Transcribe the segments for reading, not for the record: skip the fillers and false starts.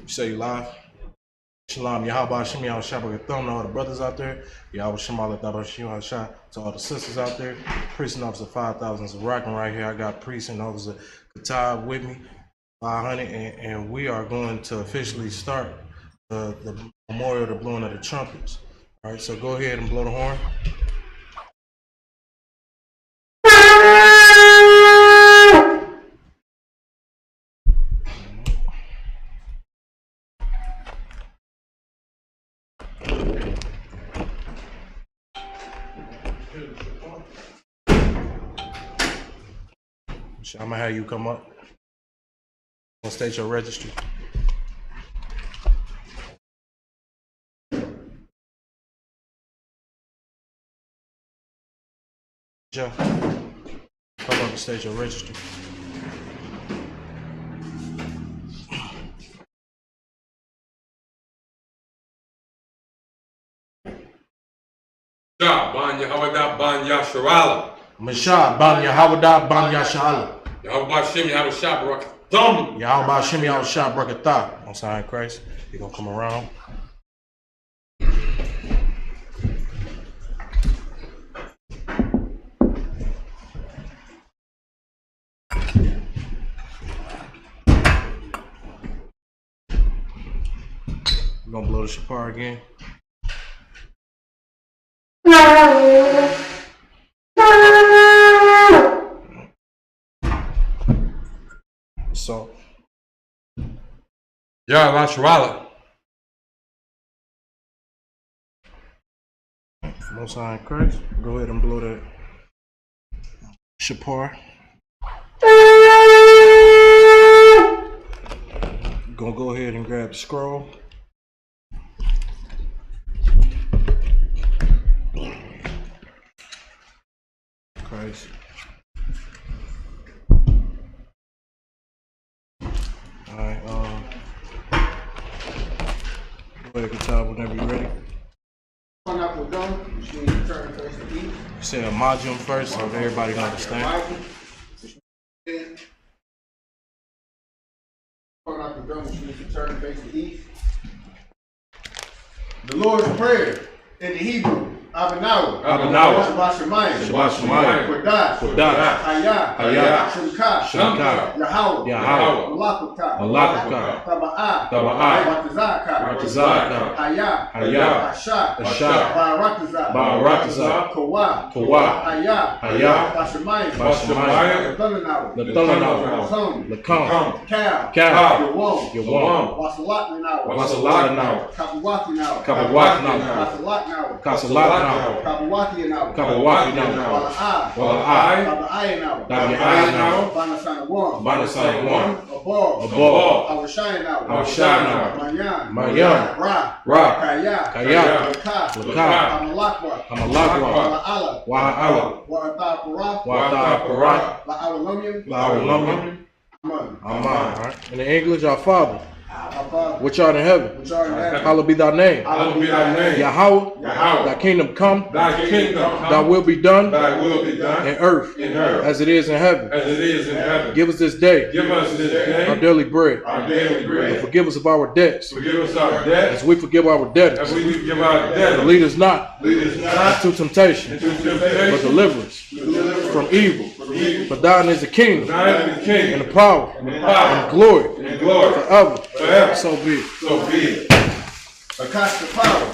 You say you live? Shalom, Yahweh Hashem, Yahweh Shabbat, to all the brothers out there. Yahweh Shem, Yahweh Shah, to all the sisters out there. Priests and officers 5,000 is rocking right here. I got priests and officers Katab with me, 500, and we are going to officially start the memorial, the blowing of the trumpets. All right, so go ahead and blow the horn. I'm gonna have you come up and state your registry. Joe, come up and state your registry. Ban Yahweh Ban Yasharala. Mashah Ban Yahweh Ban Yasharala. Yahweh Hashem Yahweh Shabbat Thumb. Yahweh Hashem Yahweh Shabbat Thumb. On sign Christ. You're gonna come around. We're gonna blow the shofar again. So, Yah Lasharala. Most High in Christ. Go ahead and blow that shofar. Gonna go ahead and grab the scroll. Christ. Alright, go ahead and top whenever you're ready. You say a module first so everybody can understand. The Lord's Prayer in the Hebrew. Abanawa. Abanawa. Shabbat Shemayim. Kodash. Hayah. Shemka. Yahweh. Malakutah. Taba'ah. Batazaka. Hayah. Asha. Baratazah. Kawa. Hayah. Bashemayim. Lathanawa. Lakum. Cal. Yawam. Wasalat. Kapawati. Kasalat. Kabawati now. Wala'ai now. Banasana one. Above. Awashai now. Mayan. Ra. Kaya. Laka. Amalakwa. Wa'ala. Wa'ata Parat. La'awalamyam. Amen. Right. In the English, our Father, which art in heaven, hallowed be thy name. Yahweh, thy kingdom come, thy will be done, in earth, as it is in heaven. Give us this day our daily bread, and forgive us of our debts, as we forgive our debtors. And lead us not into temptation, but deliver us from evil. For thine is the kingdom, and the power, and the glory, forever. So be it. Akasha power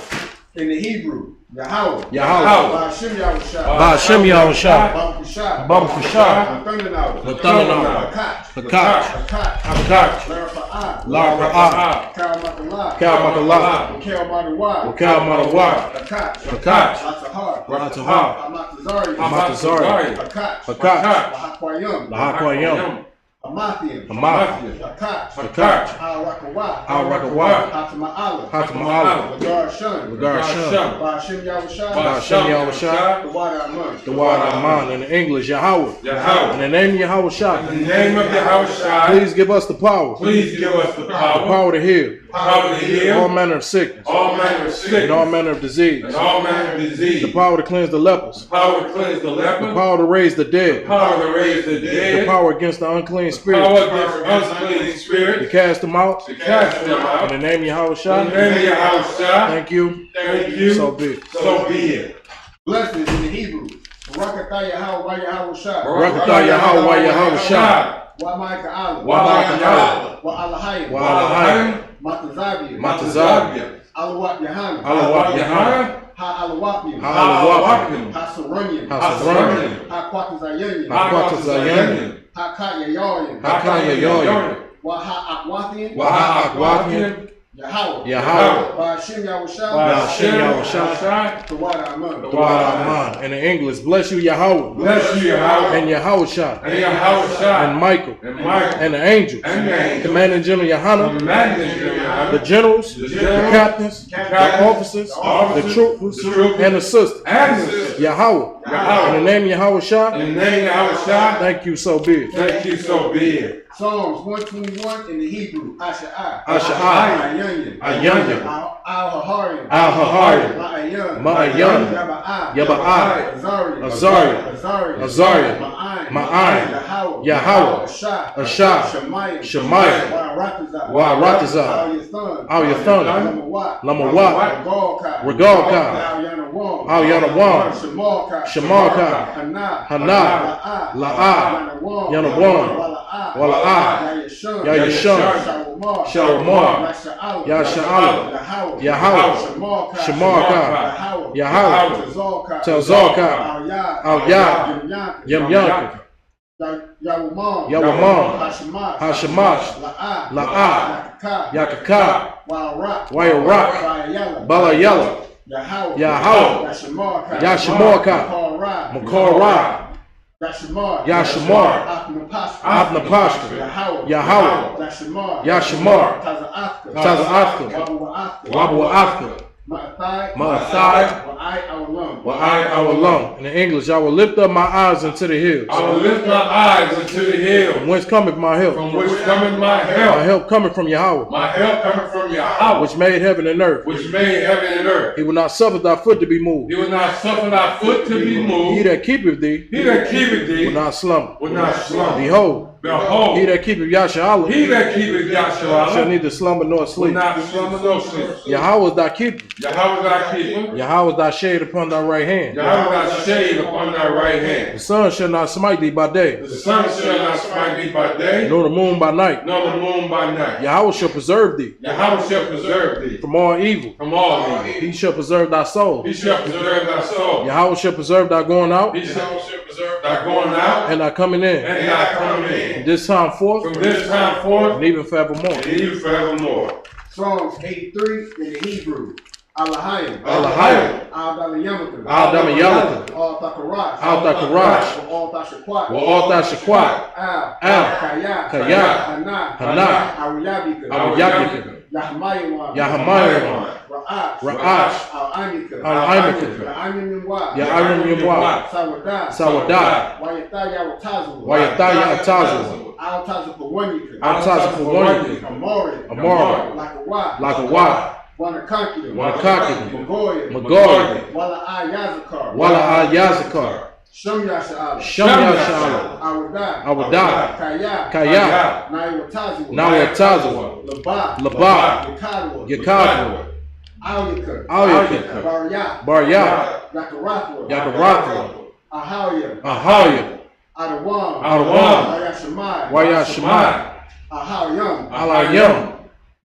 in the Hebrew. Yahweh. Ba'ashem Yahweh Shah. Baba Kushah. Lathanawa. Lakach. Larafa'ah. Kalmakalah. Kalmadawa. Lakach. Ratahar. Amatazari. Lakach. Lahakwayam. Amathian. Lakach. Al-Rakawa. Hatama'ala. Lagar Shun. Ba'ashem Yahweh Shah. The water Aman. In the English, Yahweh. In the name of Yahweh Shah. In the name of Yahweh Shah. Please give us the power. The power to heal. All manner of sickness. And all manner of disease. The power to cleanse the lepers. The power to raise the dead. The power against the unclean spirit. Power against unclean To spirits. cast them out. To cast them In out. the name of Yahweh In Shai. the name of Yahweh. Thank you. Thank you. So be it. So be it. Blessings in the Hebrew. Barakatah Yahweh Yahweh Shai. Barakatah Yahweh Yahweh Shai. Wa Ma'ika Allah. Wa Ma'ika Allah. Wa Alahayim. Wa Alahayim. Matazabia. Matazabia. Alawat Yahana. Alawat Yahana. Ha Alawapim. Ha Alawapim. Ha Sarunium. Ha Sarunium. Ha Quatazayanim. Ha Quatazayanim. Ha Kayayoyim. Ha Kayayoyim. Wa Ha Akwathian. Wa Ha Akwathian. Yahweh. Yahweh. Ba'ashem Yahweh Shai. Ba'ashem Yahweh Shai. Tawada Aman. Tawada Aman. In the English, bless you Yahweh. Bless you, Yahweh. And Yahweh Shai. And Yahweh Shai. And Michael. And Michael. And the angels. And the angels. Commanding General Yahana. Commanding General Yahana. The generals. The The generals, captains. The captains, officers. the officers, The troopers. the troopers, And the sisters. and the sisters. Yahweh. Yahweh. In the name of Yahweh Shai. In the name of Yahweh Shai. Thank you, so be it. Thank you, so be it. Psalms 121 in the Hebrew. Asha'ai. Asha'ai. Ayunyan. Ayunyan. Al-Haharim. Al-Haharim. Ma'ayan. Ma'ayan. Yaba'ai. Yaba'ai. Azariah. Azariah. Azariah. Azariah. Ma'ayin. Ma'ayin. Yahweh. Yahweh. Ashai. Ashai. Shemayim. Shemayim. Wa'aratazah. Wa'aratazah. Al Yathan. Lamawat. Lamawat. Regalkai. Regalkai. Al-Yanawam. Al-Yanawam. Shemalkai. Shemalkai. Hana. Hana. La'ah. Yanawam. Wala'ah. Yayashun. Shalomar. Yasha'ala. Yahweh. Shemarkai. Yahweh. Tazalkai. Al-Yah. Yamyanka. Yawamam. Hashemash. La'ah. Yakaka. Wayarak. Balayala. Yahweh. Yashamarkai. Makorah. Yashamar. Abnapashka. Yahweh. Yashamar. Taza'afka. Wabu'afka. Ma'athai. Wa'ai Awalam. In the English, I will lift up my eyes into the hills. I will lift my eyes into the hills. From whence cometh my help? From which cometh my My help? help cometh from Yahweh, My help cometh from Yahweh, which made heaven and earth. which made heaven and earth. He will not suffer thy foot to be moved. He will not suffer thy foot to be He moved. that keepeth thee He that keepeth will thee not slumber. will not slumber. Behold, Behold, he that keepeth Yashar'Allah he that keepeth shall Yahshua neither slumber nor will sleep. not slumber nor sleep. Yahweh is thy keeper. Yahweh thy keeper. Yahweh is thy shade upon thy right hand. Yahweh thy shade upon thy right The hand. sun shall not smite thee by day, The sun shall not smite thee by day, nor the moon by night. nor the moon by night. Yahweh shall preserve thee Yahweh shall preserve thee from all evil. from all evil. He shall preserve thy soul. He shall preserve thy soul. Yahweh shall preserve thy going out He shall preserve thy going out and thy coming in. and thy coming in. From this time forth From this time forth and even forevermore. and even forevermore. Psalms 83 in the Hebrew. Alahayim. Alahayim. Al-Dalayamaka. Al-Damayalaka. Al-Takarash. Al-Takarash. Al-Tashakwat. Wa'al-Tashakwat. Al. Kaya. Hana. Hana. Awiyabika. Awiyabika. Yahmayawan. Yahmayawan. Ra'ash. Ra'ash. Al-Amika. Al-Amika. Ya'amimwa. Ya'amimwa. Sawadah. Sawadah. Wayataya Watazu. Wayataya Atazu. Al-Tazapawanika. Al-Tazapawanika. Amori. Amori. Lakawa. Lakawa. Wanakakidim. Wanakakidim. Magoya. Magoya. Wala Yazakar. Wala Yazakar. Sham Yasha'ala. Sham Yasha'Allah. Awadah. Awadah. Kaya. Kaya. Naiwatazu. Nawatazu. Laba. Laba. Yakadwa. Yakadwa. Awyaka. Awyaka. Barya. Barya. Yakarathwa. Yakarathwa. Ahawya. Ahawya. Adawam. Adawam. Wayashemai. Wayashemai. Ahawyam. Alayam.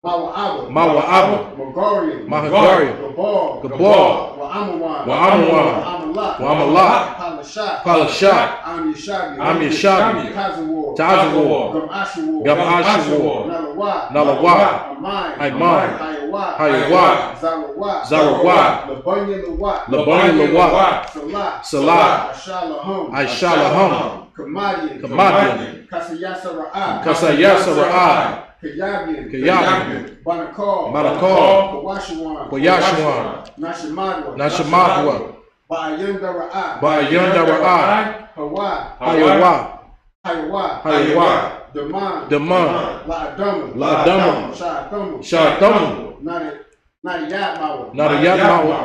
Mawa'aba. Mawa'aba. Magorian. Mahagarian. Gabal. Gabal. Wa'amawan. Wa'amawan. Wa'amalak. Wa'amalak. Palashak. Palashak. Am Yeshabi. Am Yeshabi. Tazawar. Tazawar. Gam Ashawar. Gam Ashawar. Nalawa. Nalawa. Amai. Amai. Hayawa. Hayawa. Zarawa. Zarawa. Labanya Lawa. Labani Lawa. Salah. Salah. Ashalahum. Aishalahum. Kamadian. Kamadian. Kasayasara'a. Kasayasara'a. Kayabian. Kayabian. Banakal. Banakal. Kawashawan. Kawashawan. Nashimadwa. Nashimadwa. Ba'ayandara'a. Ba'ayandara'a. Hawa. Hayawa. Hayawa. Hayawa. Daman. Daman. La'adamu. La'adamu. Sha'atamu. Sha'atamu. Nadiyatmawa. Nadiyatmawa.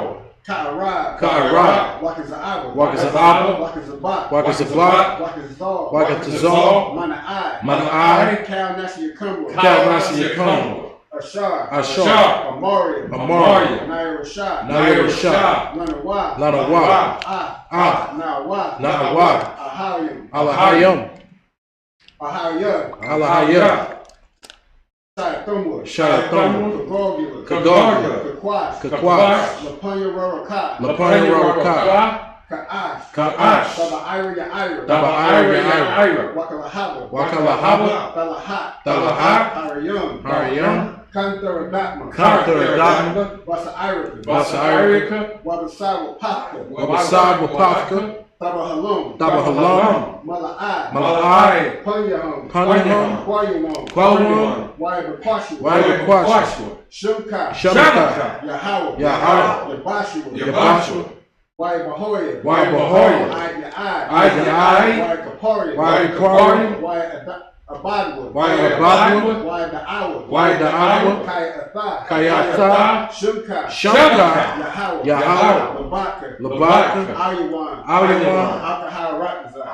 Ka'arab. Ka'arab. Wakaza'aba. Wakaza'aba. Wakaza'ba. Wakaza'ba. Wakaza'zal. Wakatazal. Mana'ai. Mana'ai. Kal Nasi Yakumra. Kal Nasi Yakumra. Ashar. Ashar. Amaria. Amaria. Nair Rashad. Nair Rashad. Lanawa. Lanawa. Nawa. Nawa. Ahayim. Alahayam. Ahayim. Alahayam. Shayathumwa. Shayathumwa. Kagogula. Kagogula. Kakwash. Kakwash. Lapanya Rarakat. Lapanya Rarakat. Ka'ash. Ka'ash. Daba Ira Ya Ira. Daba Ira Ya Ira. Wakalahaba. Wakalahaba. Dalahat. Dalahat. Harayum. Harayum. Kanthara Batman. Kanthara Batman. Wasa Irika. Wasa Irika. Wabasawa Pafka. Wabasawa Pafka. Taba Halum. Taba Halum. Mala'ai. Mala'ai. Punyahum. Punyahum. Quayumum. Quayumum. Waibakwashi. Waibakwashi. Shumka. Shumka. Yahweh. Yahweh. Yabashua. Yabashua. Waibahoya. Waibahoya. Ayai. Waikaparia. Waikaparia. Abadwa. Waibadwa. Waida'awa. Waida'awa. Kayatha. Kayatha. Shumka. Shumka. Yahweh. Labaka. Labaka. Ayawan.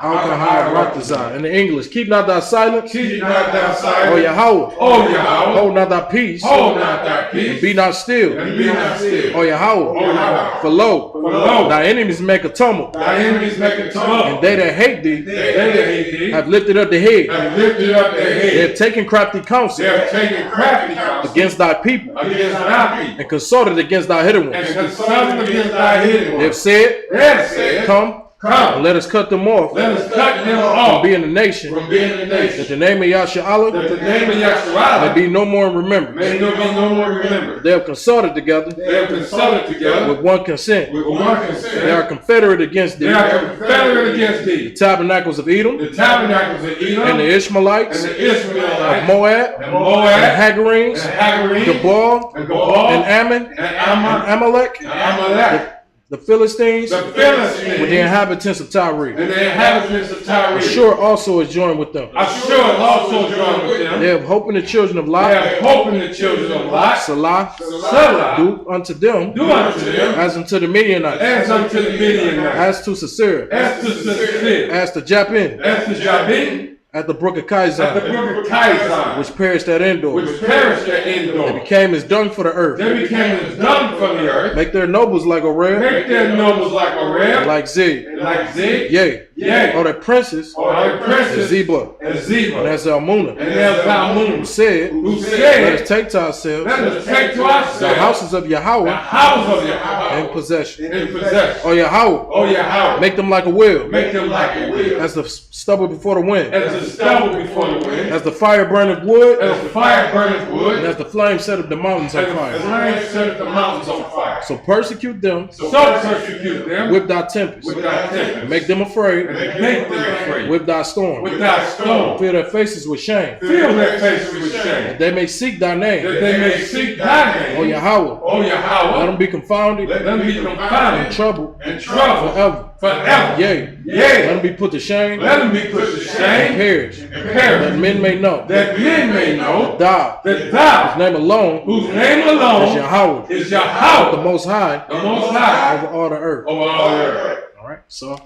Alcohol Ratazar. In the English, keep not thy silence. Keep not thy silence. O Yahweh. O Yahweh. Hold not thy peace. Hold not thy peace. And be not still. And be not still. O Yahweh. Yahweh. For lo, thy enemies make a tumult. Thy enemies make a tumult. And they that hate thee, They that hate thee have lifted up the head. have lifted up their head. They have taken crafty counsel They have taken crafty counsel against thy people, against thy people, and consulted against thy hidden ones. and consulted against thy hidden They ones. have said, They have said, Come, and let us cut them off let us cut them from off being a nation, from being a that nation. the name of Yahshua That the name of may Yahshua be no more remembered. may no be no more remembered. They have consulted together They have consulted together with one consent. with one They consent. are confederate against They thee, are confederate against the thee. tabernacles of Edom, The tabernacles of Edom and the Ishmaelites, and the of Ishmaelites Moab, and and Moab Hagarenes, and Hagarenes Gabal, and Gabal and Ammon, and and Ammon Amalek, and Amalek, the Philistines, the with Philistines, the inhabitants of Tyre. and the inhabitants of Tyre. Ashur also is joined with them. Ashur also joined with them. They have hope in the children of They Lot. have hope in the children of Lot. Salah, Salah, do unto them do unto them as unto the Midianites, as unto the Midianites, as to Sisera, as to Sisera, as to Japin, as to Jabin, at the brook of at the Kizon, brook of Kizon, which perished at Endor. which perished at They Endor. became as dung for the earth. They became as dung from the earth. Make their nobles like Oreb, Make their nobles like a ram, like Zig, like Zig, yea, yea, or their princes, or their as princes, Zebah, and and Zebah, as Zalmunna, and their who Talmud, said, who Let said, us take to ourselves let us take to the ourselves houses of the Yahweh house of in Yahweh possession. in possession. O Yahweh, O Yahweh, make them like a wheel, make them like a wheel, as the stubble before the wind, as the stubble before the wind, as the fire burneth wood, as the fire burneth and wood, as the flame setteth the mountains on as the fire. flame set the mountains on fire. So persecute them So persecute them with thy tempest, with thy and tempest, make them afraid and make them afraid with thy storm. with thy stone. Fill their faces with shame, Fill their faces with shame, that they may seek thy that name. they may seek thy O name. Yahweh, O let Yahweh, them be confounded let them be and confounded troubled and troubled forever. forever. Yea, let Yea, them be put to shame let them be put to and shame perish, and that perish, men may know that men may know thou, that whose thou, name alone whose name is alone Yahweh, is the Yahweh, Most High the Most High over all the earth. over all the earth. All right, so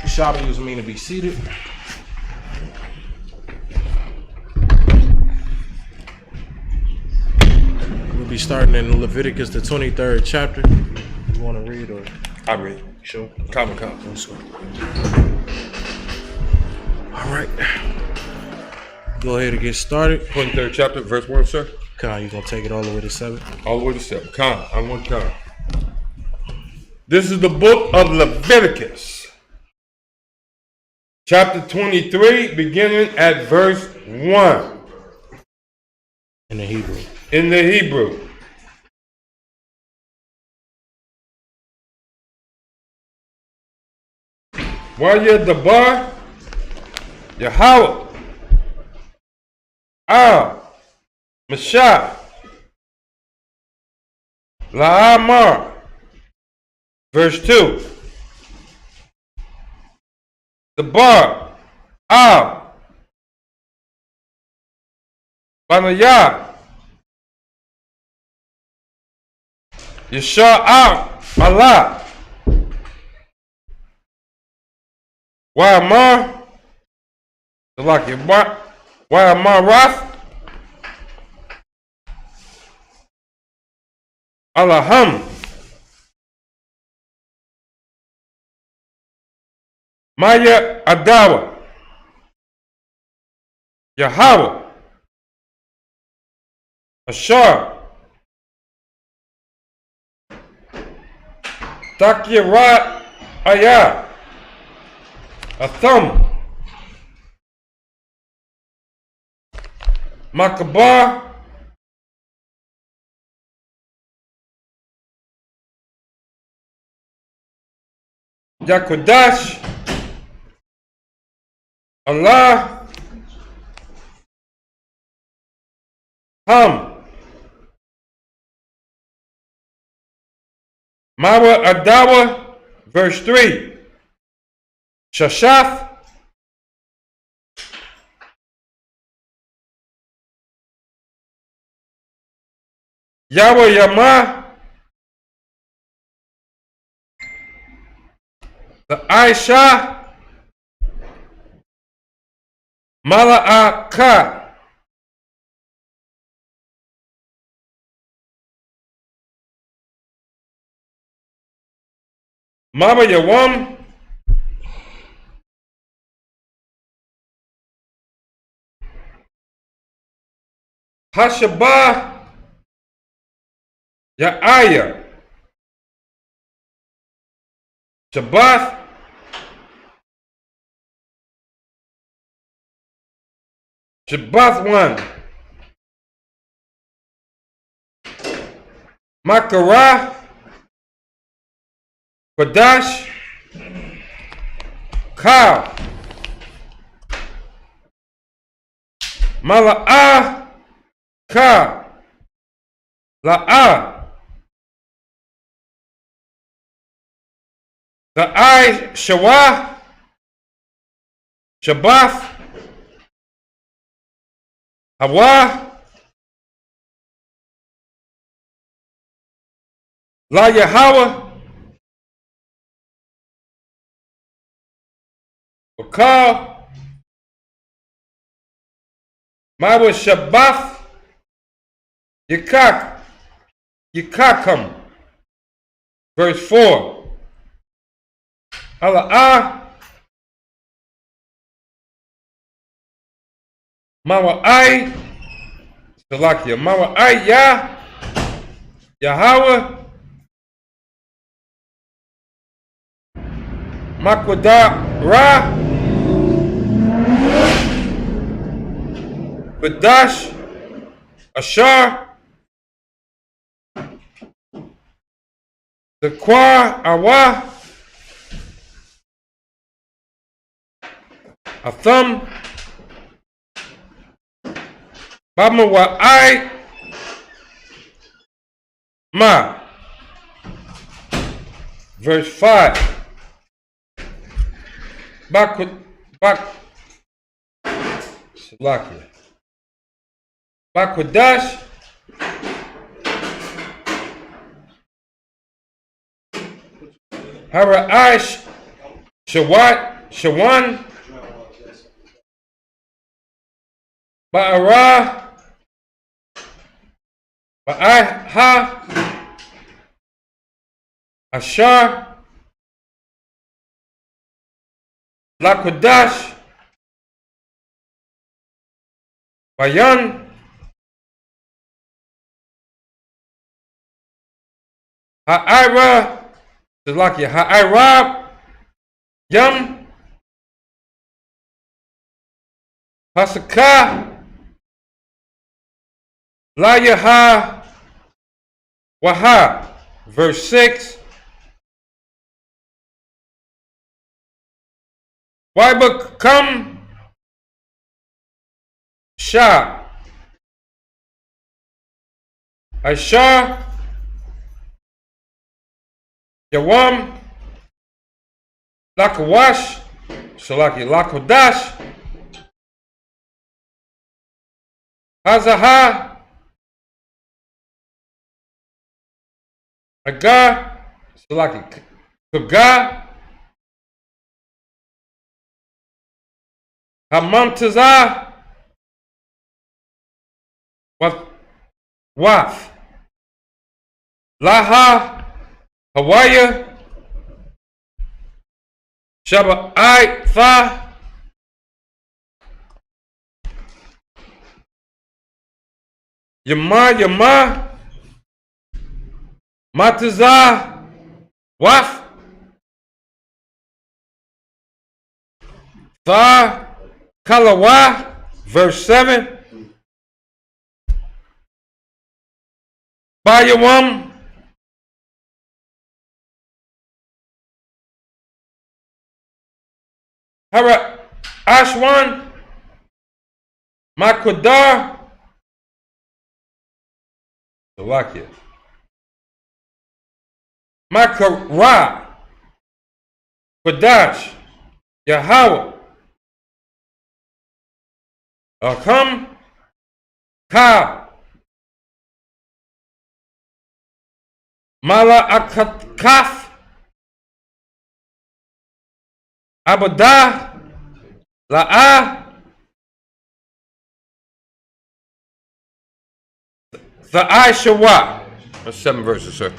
Shabbat mean to be seated. We'll be starting in Leviticus, the 23rd chapter. You want to read or? I read. Sure. Come. All right. Go ahead and get started. 23rd chapter, verse 1, sir. Khan, you gonna take it all the way to 7? All the way to 7. Come, I want come. This is the book of Leviticus, chapter 23, beginning at verse 1 In the Hebrew. in the Hebrew. While you're at the bar, Yahweh, Mashah, La'amar, verse 2. The bar, Banayah, Yashar Allah. Why Amar? Salaki. Why Amar Rath? Allahum. Maya Adawa. Yahweh. Ashar. Takira Ayah. Atham. Makabar. Yakudash. Allah. Ham. Mawa Adawa, verse 3. Shashaf. Yahweh Yama. The Aisha. Mala'aka. Mama Yawam. Hashabah. Ya'aya. Shabbath. Shabbath 1. Makara. Kadash. Ka. Mala'ah. Ka. La'ah. The I Shawah. Shabbath. Hawa. La Yahweh. Wakal. Mawa Shabbath. Yikak. Yikakam. Verse 4. Hala'ah. Mawa I. Salakia. Mawa I Yah. Yahweh. Makwada Ra. Badash. Ashar. The Kwa Awa. Atham. Bama wa I. Ma. Verse 5. Back. Salakia. Bakwadash. Haraish. Shawat. Shawan. Ba'ara. Ba'aha. Ashar. Lakwadash. Bayan. Ha'ira. Salakia. Ha'ira. Yam. Hasaka. La Yaha. Waha. Verse 6. Why become Shah? Aisha. Yawam. Lakawash. Salaki. Lakodash. Hazaha. Hagar, Salaki, Hagar, Hamamtazah, Wath, Laha, Hawaii, Shabbat, Tha, Yama, Matazah, Wath, Tha, Kalawa, verse 7. Bayawam, Hara Ashwan, Makodar, Salakia, Makara, Quadash, Yahweh, Akam, Ka, Mala Akatkaf, Abadah, La'ah, Tha'ai Shawah. That's 7 verses, sir.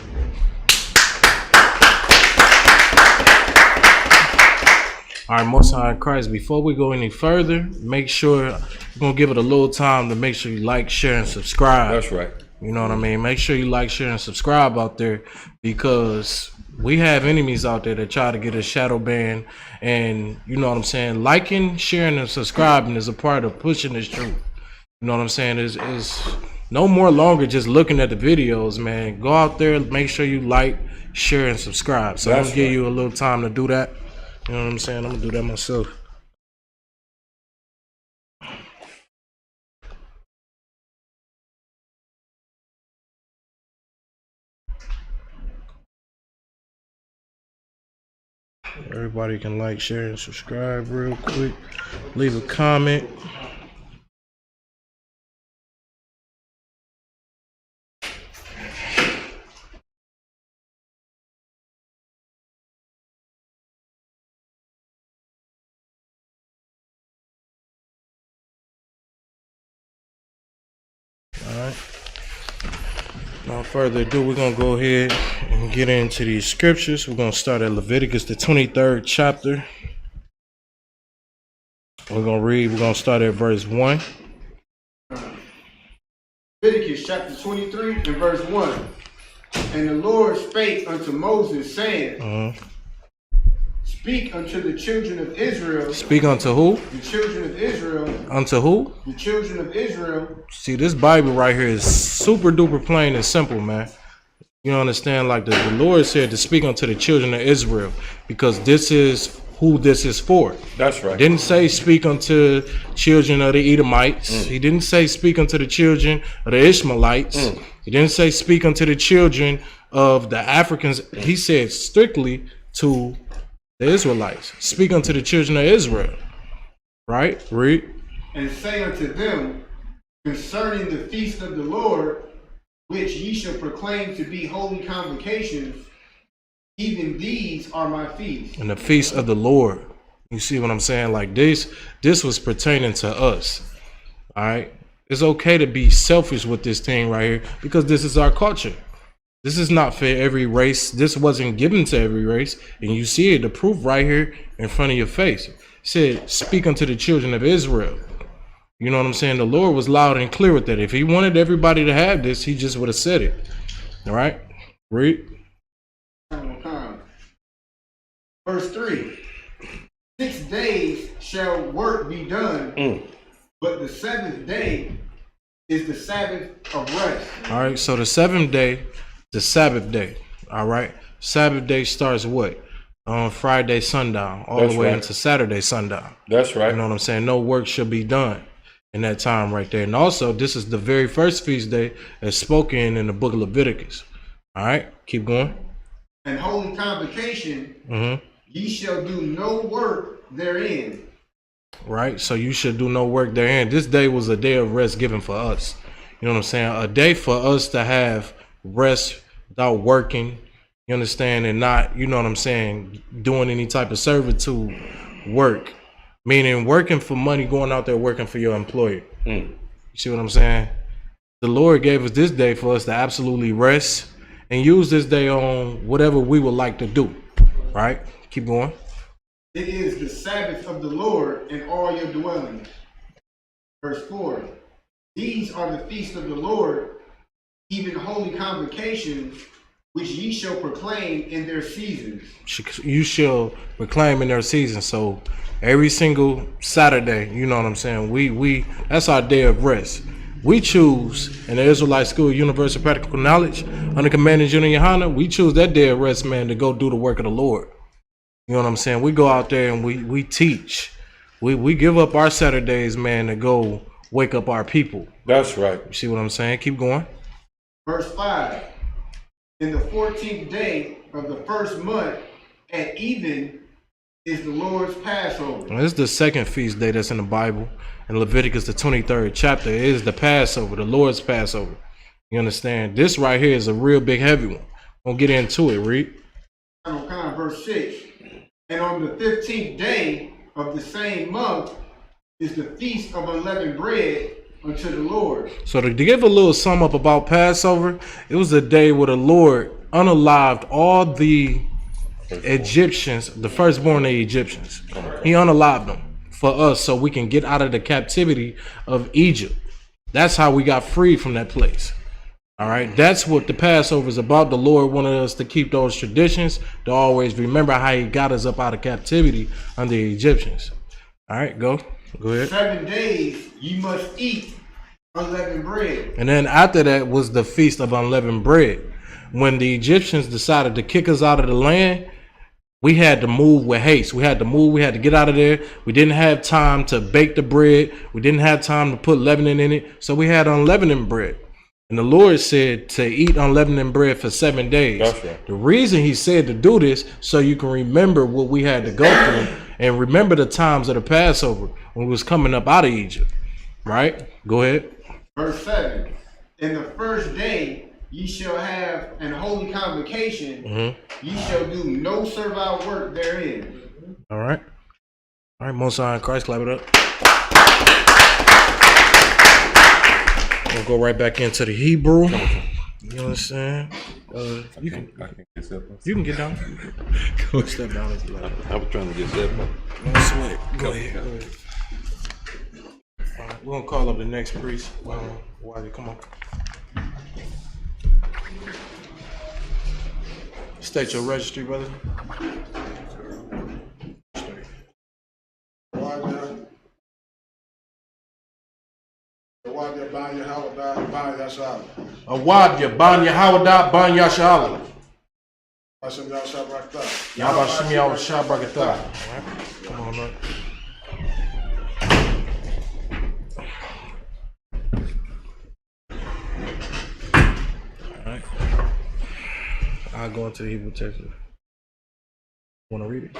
All right, Most High in Christ, before we go any further, make sure, we're going to give it a little time to make sure you like, share, and subscribe. That's right. You know what I mean? Make sure you like, share, and subscribe out there, because we have enemies out there that try to get us shadow banned. And you know what I'm saying? Liking, sharing, and subscribing is a part of pushing this truth. You know what I'm saying? Is no more longer just looking at the videos, man. Go out there, make sure you like, share, and subscribe. So I'm going to give you a little time to do that. You know what I'm saying? I'm going to do that myself. Everybody can like, share, and subscribe real quick. Leave a comment. Alright. Without further ado, we're going to go ahead and get into these scriptures. We're going to start at Leviticus, the 23rd chapter. We're going to start at verse 1. Leviticus chapter 23 and verse 1. And the Lord spake unto Moses, saying, Speak unto the children of Israel. Speak unto who? The children of Israel. Unto who? The children of Israel. See, this Bible right here is super duper plain and simple, man. You understand? Like the Lord said to speak unto the children of Israel, because this is who this is for. That's right. Didn't say speak unto children of the Edomites. He didn't say speak unto the children of the Ishmaelites. He didn't say speak unto the children of the Africans. He said strictly to the Israelites. Speak unto the children of Israel. Right? Read. And say unto them concerning the feast of the Lord, which ye shall proclaim to be holy convocations, even these are my feasts. And the feast of the Lord. You see what I'm saying? Like this was pertaining to us. All right. It's okay to be selfish with this thing right here, because this is our culture. This is not for every race. This wasn't given to every race. And you see it, the proof right here in front of your face. It said, speak unto the children of Israel. You know what I'm saying? The Lord was loud and clear with that. If he wanted everybody to have this, he just would have said it. All right. Read. Verse 3. 6 days shall work be done, but the 7th day is the Sabbath of rest. All right. So the 7th day, the Sabbath day. All right. Sabbath day starts what? On Friday sundown, all the way into Saturday sundown. That's right. You know what I'm saying? No work shall be done in that time right there. And also, this is the very first feast day as spoken in the book of Leviticus. All right. Keep going. And holy convocation, ye shall do no work therein. Right. So you should do no work therein. This day was a day of rest given for us. You know what I'm saying? A day for us to have rest without working, you understand, and not, you know what I'm saying, doing any type of servitude work, meaning working for money, going out there working for your employer. You see what I'm saying? The Lord gave us this day for us to absolutely rest and use this day on whatever we would like to do, right? Keep going. It is the Sabbath of the Lord in all your dwellings. Verse 4. These are the feasts of the Lord, even holy convocations, which ye shall proclaim in their seasons. You shall proclaim in their season. So every single Saturday, you know what I'm saying, we that's our day of rest. We choose in the Israelite School University of Practical Knowledge under Commander Junior Yohana, we choose that day of rest, man, to go do the work of the Lord. You know what I'm saying? We go out there and we teach. We give up our Saturdays, man, to go wake up our people. That's right. You see what I'm saying? Keep going. Verse 5. In the 14th day of the first month at even is the Lord's Passover. This is the second feast day that's in the Bible. In Leviticus, the 23rd chapter, it is the Passover, the Lord's Passover. You understand? This right here is a real big heavy one. We'll get into it, read. Verse 6. And on the 15th day of the same month is the feast of unleavened bread unto the Lord. So to give a little sum up about Passover, it was a day where the Lord unalived all the Egyptians, the firstborn of the Egyptians. He unalived them for us so we can get out of the captivity of Egypt. That's how we got freed from that place. All right, that's what the Passover is about. The Lord wanted us to keep those traditions, to always remember how he got us up out of captivity under the Egyptians. All right, go ahead. 7 days you must eat unleavened bread. And then after that was the Feast of Unleavened Bread. When the Egyptians decided to kick us out of the land, we had to move with haste. We had to get out of there. We didn't have time to bake the bread. We didn't have time to put leavening in it. So we had unleavened bread. And the Lord said to eat unleavened bread for 7 days. That's right. The reason he said to do this, so you can remember what we had to go through and remember the times of the Passover when we was coming up out of Egypt. Right? Go ahead. Verse 7. In the first day ye shall have an holy convocation. Ye shall do no servile work therein. All right. All right, Most High in Christ, clap it up. We'll go right back into the Hebrew. You understand? You can get down. Go step down if you like. I was trying to get that one. No sweat. Go ahead. All right, we're gonna call up the next priest. Wiley, come on. State your registry, brother. Awadya, Banya Hawada, Banya Shala. Yabashimi Al Shabrakata. Come on up. Alright. I'll go into the Hebrew text. Want to read it?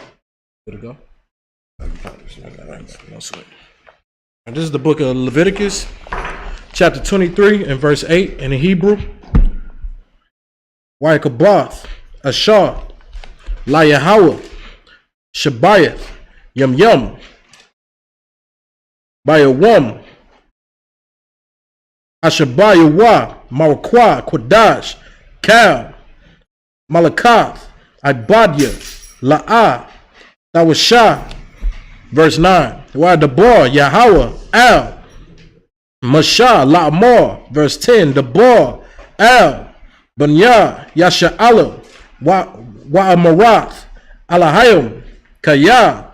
Good to go? No sweat. And this is the book of Leviticus, chapter 23 and verse 8 in the Hebrew. Waikabath, Ashar, Layahawa, Shabayath, Yum Yum, Bayawam, Ashabayawa, Marakwa, Quadash, Kal, Malakath, Ibadya, La'ah, Tawashah. Verse 9. Wa Debar, Yahweh, Al, Mashah, La'amor. Verse 10. Debar, Al, Banya, Yasha'ala, Wa Amarath, Alahayim, Kaya,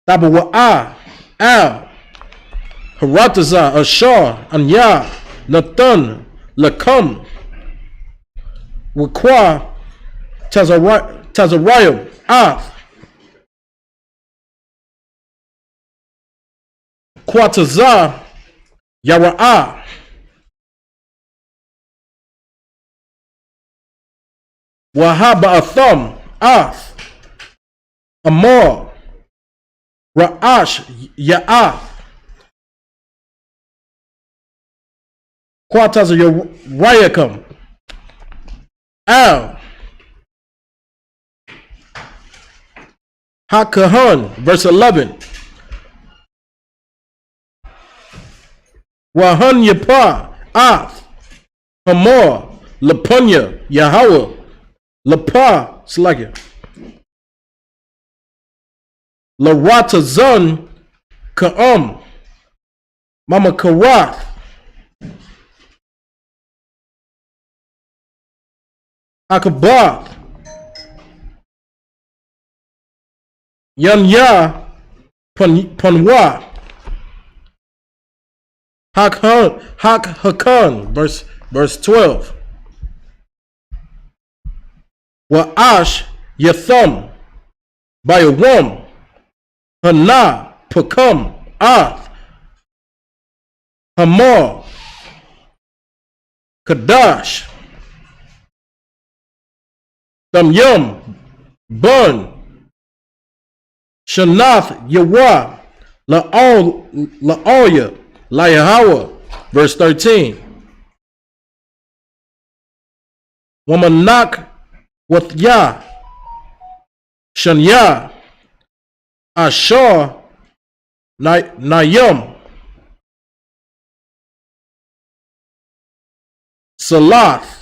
Tabawa'ah, Al, Harataza, Ashar, Anya, Nathan, Lakam, Wakwa, Tazarayim, Ath, Quatazah, Yara'ah, Wahaba Atham, Ath, Amor, Ra'ash, Ya'ath, Quataza Uriakum. Al. HaKahan, verse 11. Wahan Yapa, Ath, Hamor, Lapunya, Yahweh, Lapa, Slakia. Larata Zun, Ka'um, Mama Karath, Akabath, Yanya, Punwa, Hakan, verse 12. Wa'ash Yathum, Bayawam, Hana, Pakam, Ath, Hamar, Kadash, Damyum, Bun, Shanath, Yawa, La'oya, Layahawa, verse 13. Wamanak with Yah, Shanya, Ashar, Nayum, Salath,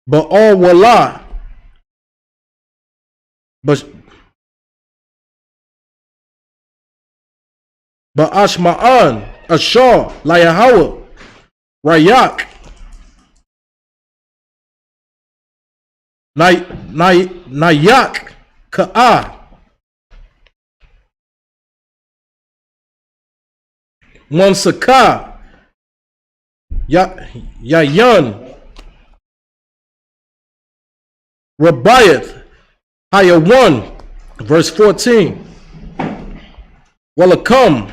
Ba'al Wala, Ba'ashma'an, Ashar, Layahawa, Rayak, Nayak, Ka'ah, Wansaka, Yayan, Rabiath, Hayawan, verse 14. Welcome,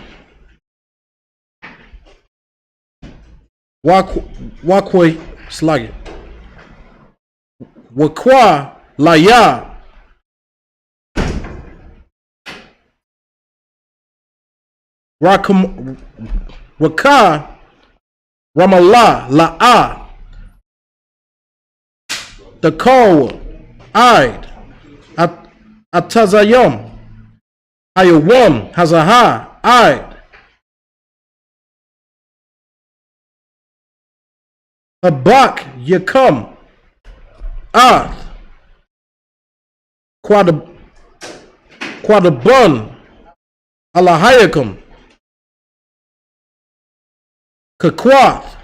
Wakwe, Slagit, Wakwa, Laya, Rakam, Waka, Ramallah, La'a, the Kawa, Id, Atazayom, Ayawam, Hazaha, Id, Abak, Yakum, Ath, Quadabun, Alahayakum, Kakwath,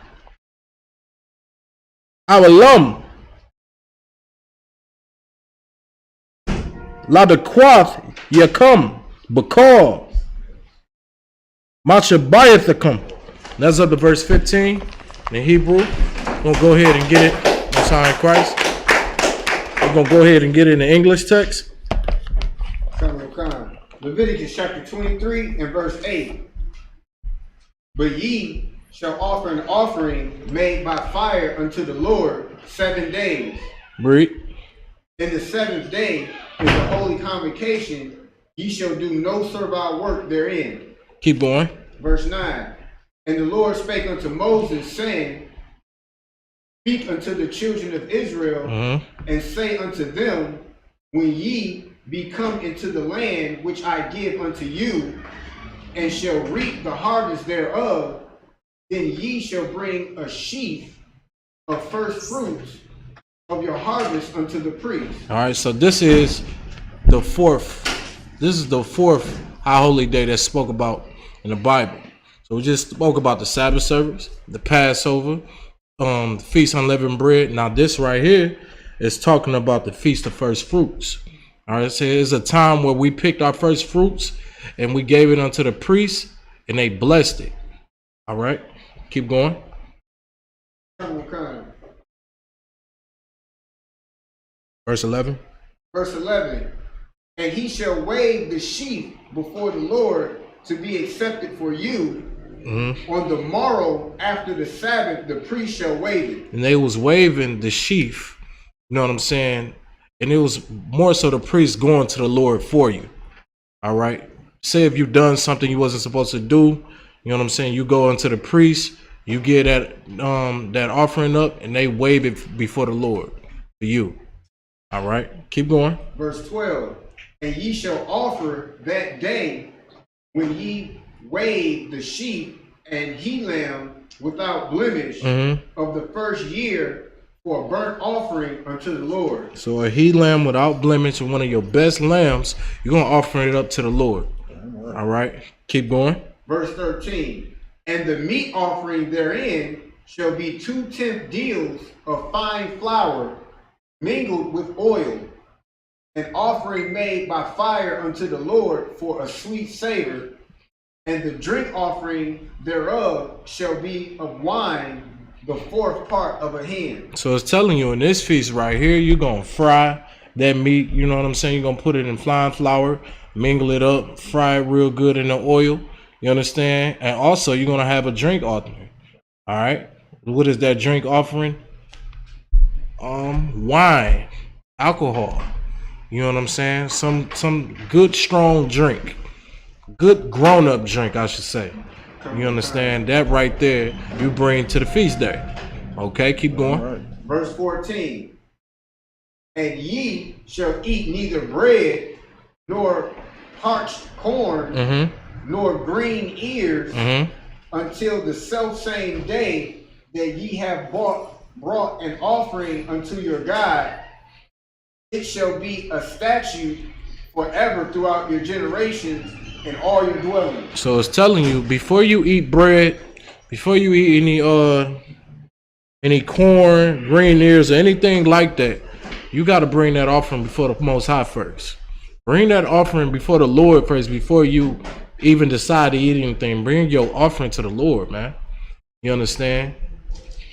Awalum, Ladakwath, Yakum, Bakar, Machabayathakum. That's up to verse 15 in Hebrew. We're going to go ahead and get it. Most High in Christ. We're going to go ahead and get it in the English text. Leviticus chapter 23 and verse 8. But ye shall offer an offering made by fire unto the Lord 7 days. Read. In the 7th day is a holy convocation. Ye shall do no servile work therein. Keep going. Verse 9. And the Lord spake unto Moses, saying, Speak unto the children of Israel, and say unto them, When ye be come into the land which I give unto you, and shall reap the harvest thereof, then ye shall bring a sheaf of first fruits of your harvest unto the priest. All right, so this is the fourth. This is the fourth high holy day that's spoke about in the Bible. So we just spoke about the Sabbath service, the Passover, the Feast of Unleavened Bread. Now this right here is talking about the Feast of First Fruits. All right, so it's a time where we picked our first fruits and we gave it unto the priests and they blessed it. All right, keep going. Verse 11. Verse 11. And he shall wave the sheaf before the Lord to be accepted for you. On the morrow after the Sabbath, the priest shall wave it. And they was waving the sheaf, you know what I'm saying? And it was more so the priest going to the Lord for you. All right. Say if you've done something you wasn't supposed to do, you know what I'm saying? You go into the priest, You get that offering up, and they wave it before the Lord for you. All right, keep going. Verse 12. And ye shall offer that day when ye wave the sheep and he lamb without blemish of the first year for a burnt offering unto the Lord. So a he lamb without blemish, one of your best lambs, you're gonna offer it up to the Lord. All right, keep going. Verse 13. And the meat offering therein shall be 2/10 deals of fine flour mingled with oil, an offering made by fire unto the Lord for a sweet savor, and the drink offering thereof shall be of wine, the fourth part of a hin. So it's telling you in this feast right here, you're gonna fry that meat. You know what I'm saying? You're gonna put it in fine flour, mingle it up, fry it real good in the oil. You understand? And also, you're gonna have a drink offering. All right. What is that drink offering? Wine, alcohol. You know what I'm saying? Some good strong drink, good grown up drink, I should say. You understand? That right there, you bring to the feast day. Okay, keep going. Right. Verse 14. And ye shall eat neither bread nor parched corn nor green ears until the selfsame day that ye have brought an offering unto your God. It shall be a statute forever throughout your generations in all your dwellings. So it's telling you, before you eat bread, before you eat any corn, green ears, or anything like that, you got to bring that offering before the Most High first. Bring that offering before the Lord first, before you even decide to eat anything. Bring your offering to the Lord, man. You understand?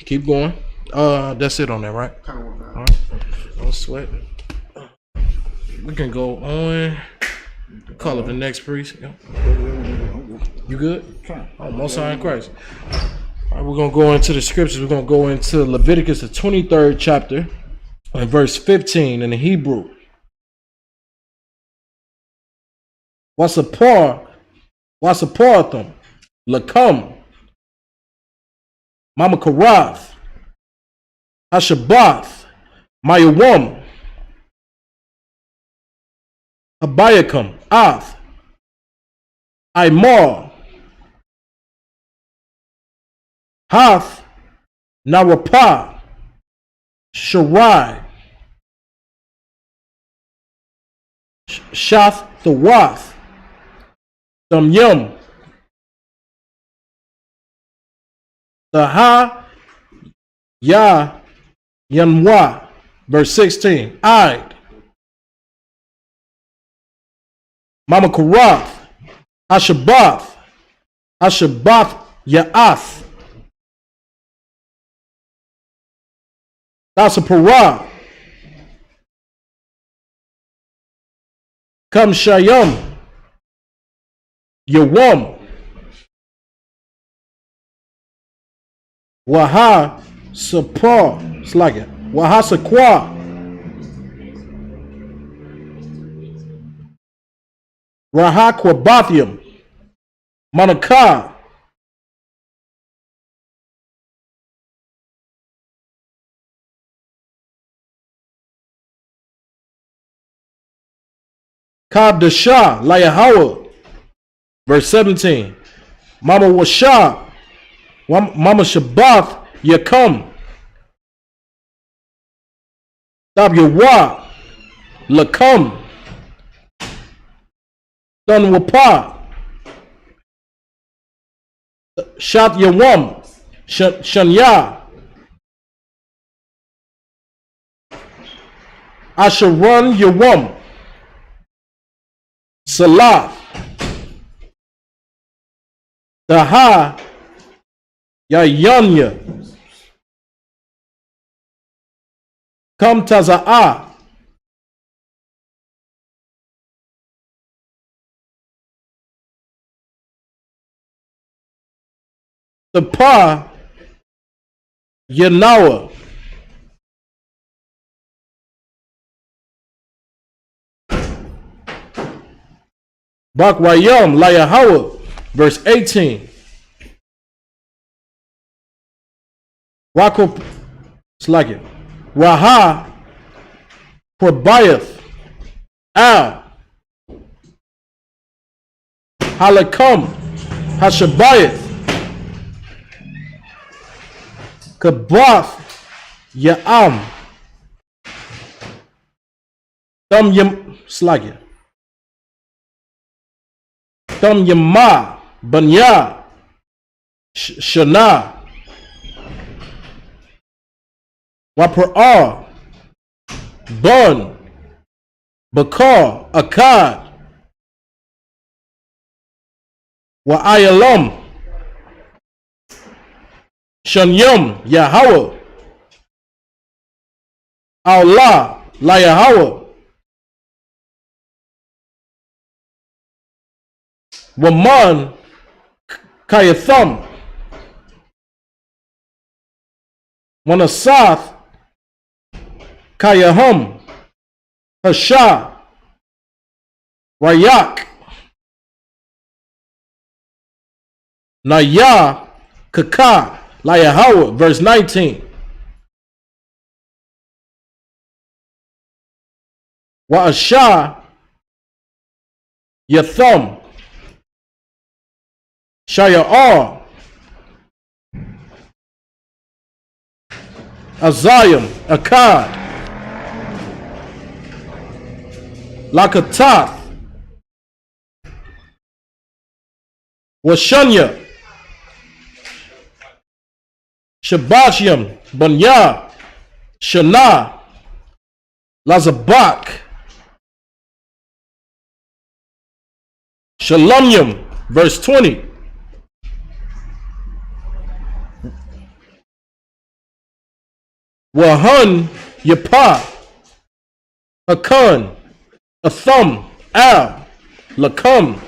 Keep going. That's it on that, right? All right. Don't sweat. We can go on. Call it the next priest. Yeah. You good? Oh, Most High in Christ. All right, we're gonna go into the scriptures. We're gonna go into Leviticus, the 23rd chapter, and verse 15 in the Hebrew. Wasapartham, Lakam, Mama Karath, Hashabath, Mayawam, Abayakam, Ath, Imar, Hath, Narapah, Sharai, Shath Thawath, Yum, Taha, Ya, Yanwa, verse 16, Id, Mama Karath, Ashabath, Ya'ath, Dasaparah, Kam Shayam, Yawam, Waha Sapar, it's like it, Waha Sakwa, Raha Kwabathium, Manakah, Kabdashah, Layahawa, verse 17, Mama Washah, Mama Shabbath, Yakam, Dabyawa, Lakam, Dunwapa, Shat Yawam, Shanya, Asharan Yawam, Salah, Daha, Yayanya, Kam Taza'ah, Tapa, Yanawa, Bakwayam, Layahawa, verse 18. Wako, it's like it. Raha, Probayeth, Al, Halakam, Hashabayeth, Kabath, Ya'am, Thum Yam, it's like it. Thum Yama, Banya, Shana, Wapar'ah, Bun, Bakar, Akkad, Wa'ayalam, Shanyam, Yahweh, Allah, La Yahweh, Waman, Kayatham, Wanasath, Kayahum, Hasha, Rayak, Naya, Kaka, Layahawa, verse 19. Wa'asha, Yatham, Shaya'ar, Azayim, Akkad, Lakatath, Washanya, Shabashyam, Banya, Shana, Lazabak, Shalomyam, verse 20. Wahan, Yapa, Hakan, Atham, Al, Lakam,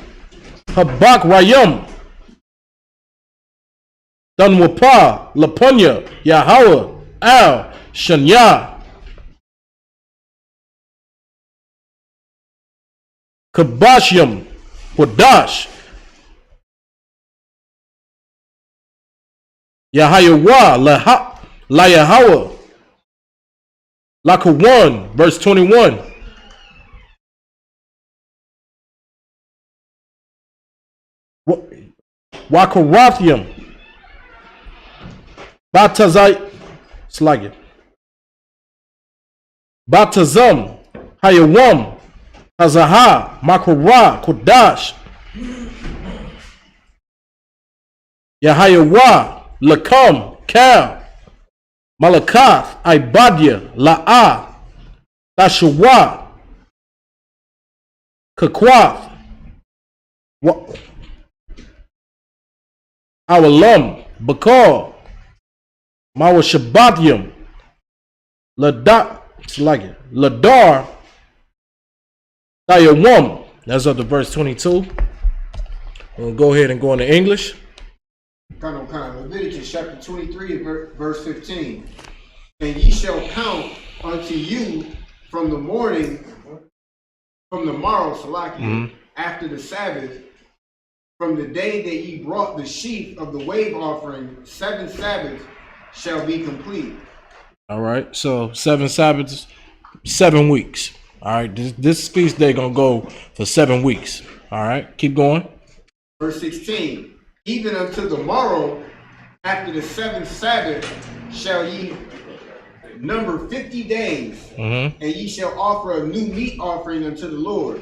Habak Rayam, Danwapa, Lapunya, Yahweh, Al, Shanya, Kabashyam, Wadash, Yahayawa, La Yahweh, Lakawan, verse 21. Wakarathium, Batazai, slag it. Batazum, Hayawam, Hazaha, Makara, Kodash, Yahayawa, Lakam, Kal, Malakath, Ibadia, La'ah, Tashawa, Kakwath, Awalam, Bakar, Mawashabadium, Ladar, it's like it, Ladar, Tayawam. That's up to verse 22. We'll go ahead and go into English. Leviticus chapter 23, verse 15. And ye shall count unto you from the morning, from the morrow, Salakia, after the Sabbath, from the day that ye brought the sheaf of the wave offering, 7 Sabbaths shall be complete. All right, so 7 Sabbaths, 7 weeks. All right, this feast day gonna go for 7 weeks. All right, keep going. Verse 16. Even unto the morrow, after the 7th Sabbath, shall ye number 50 days, and ye shall offer a new meat offering unto the Lord.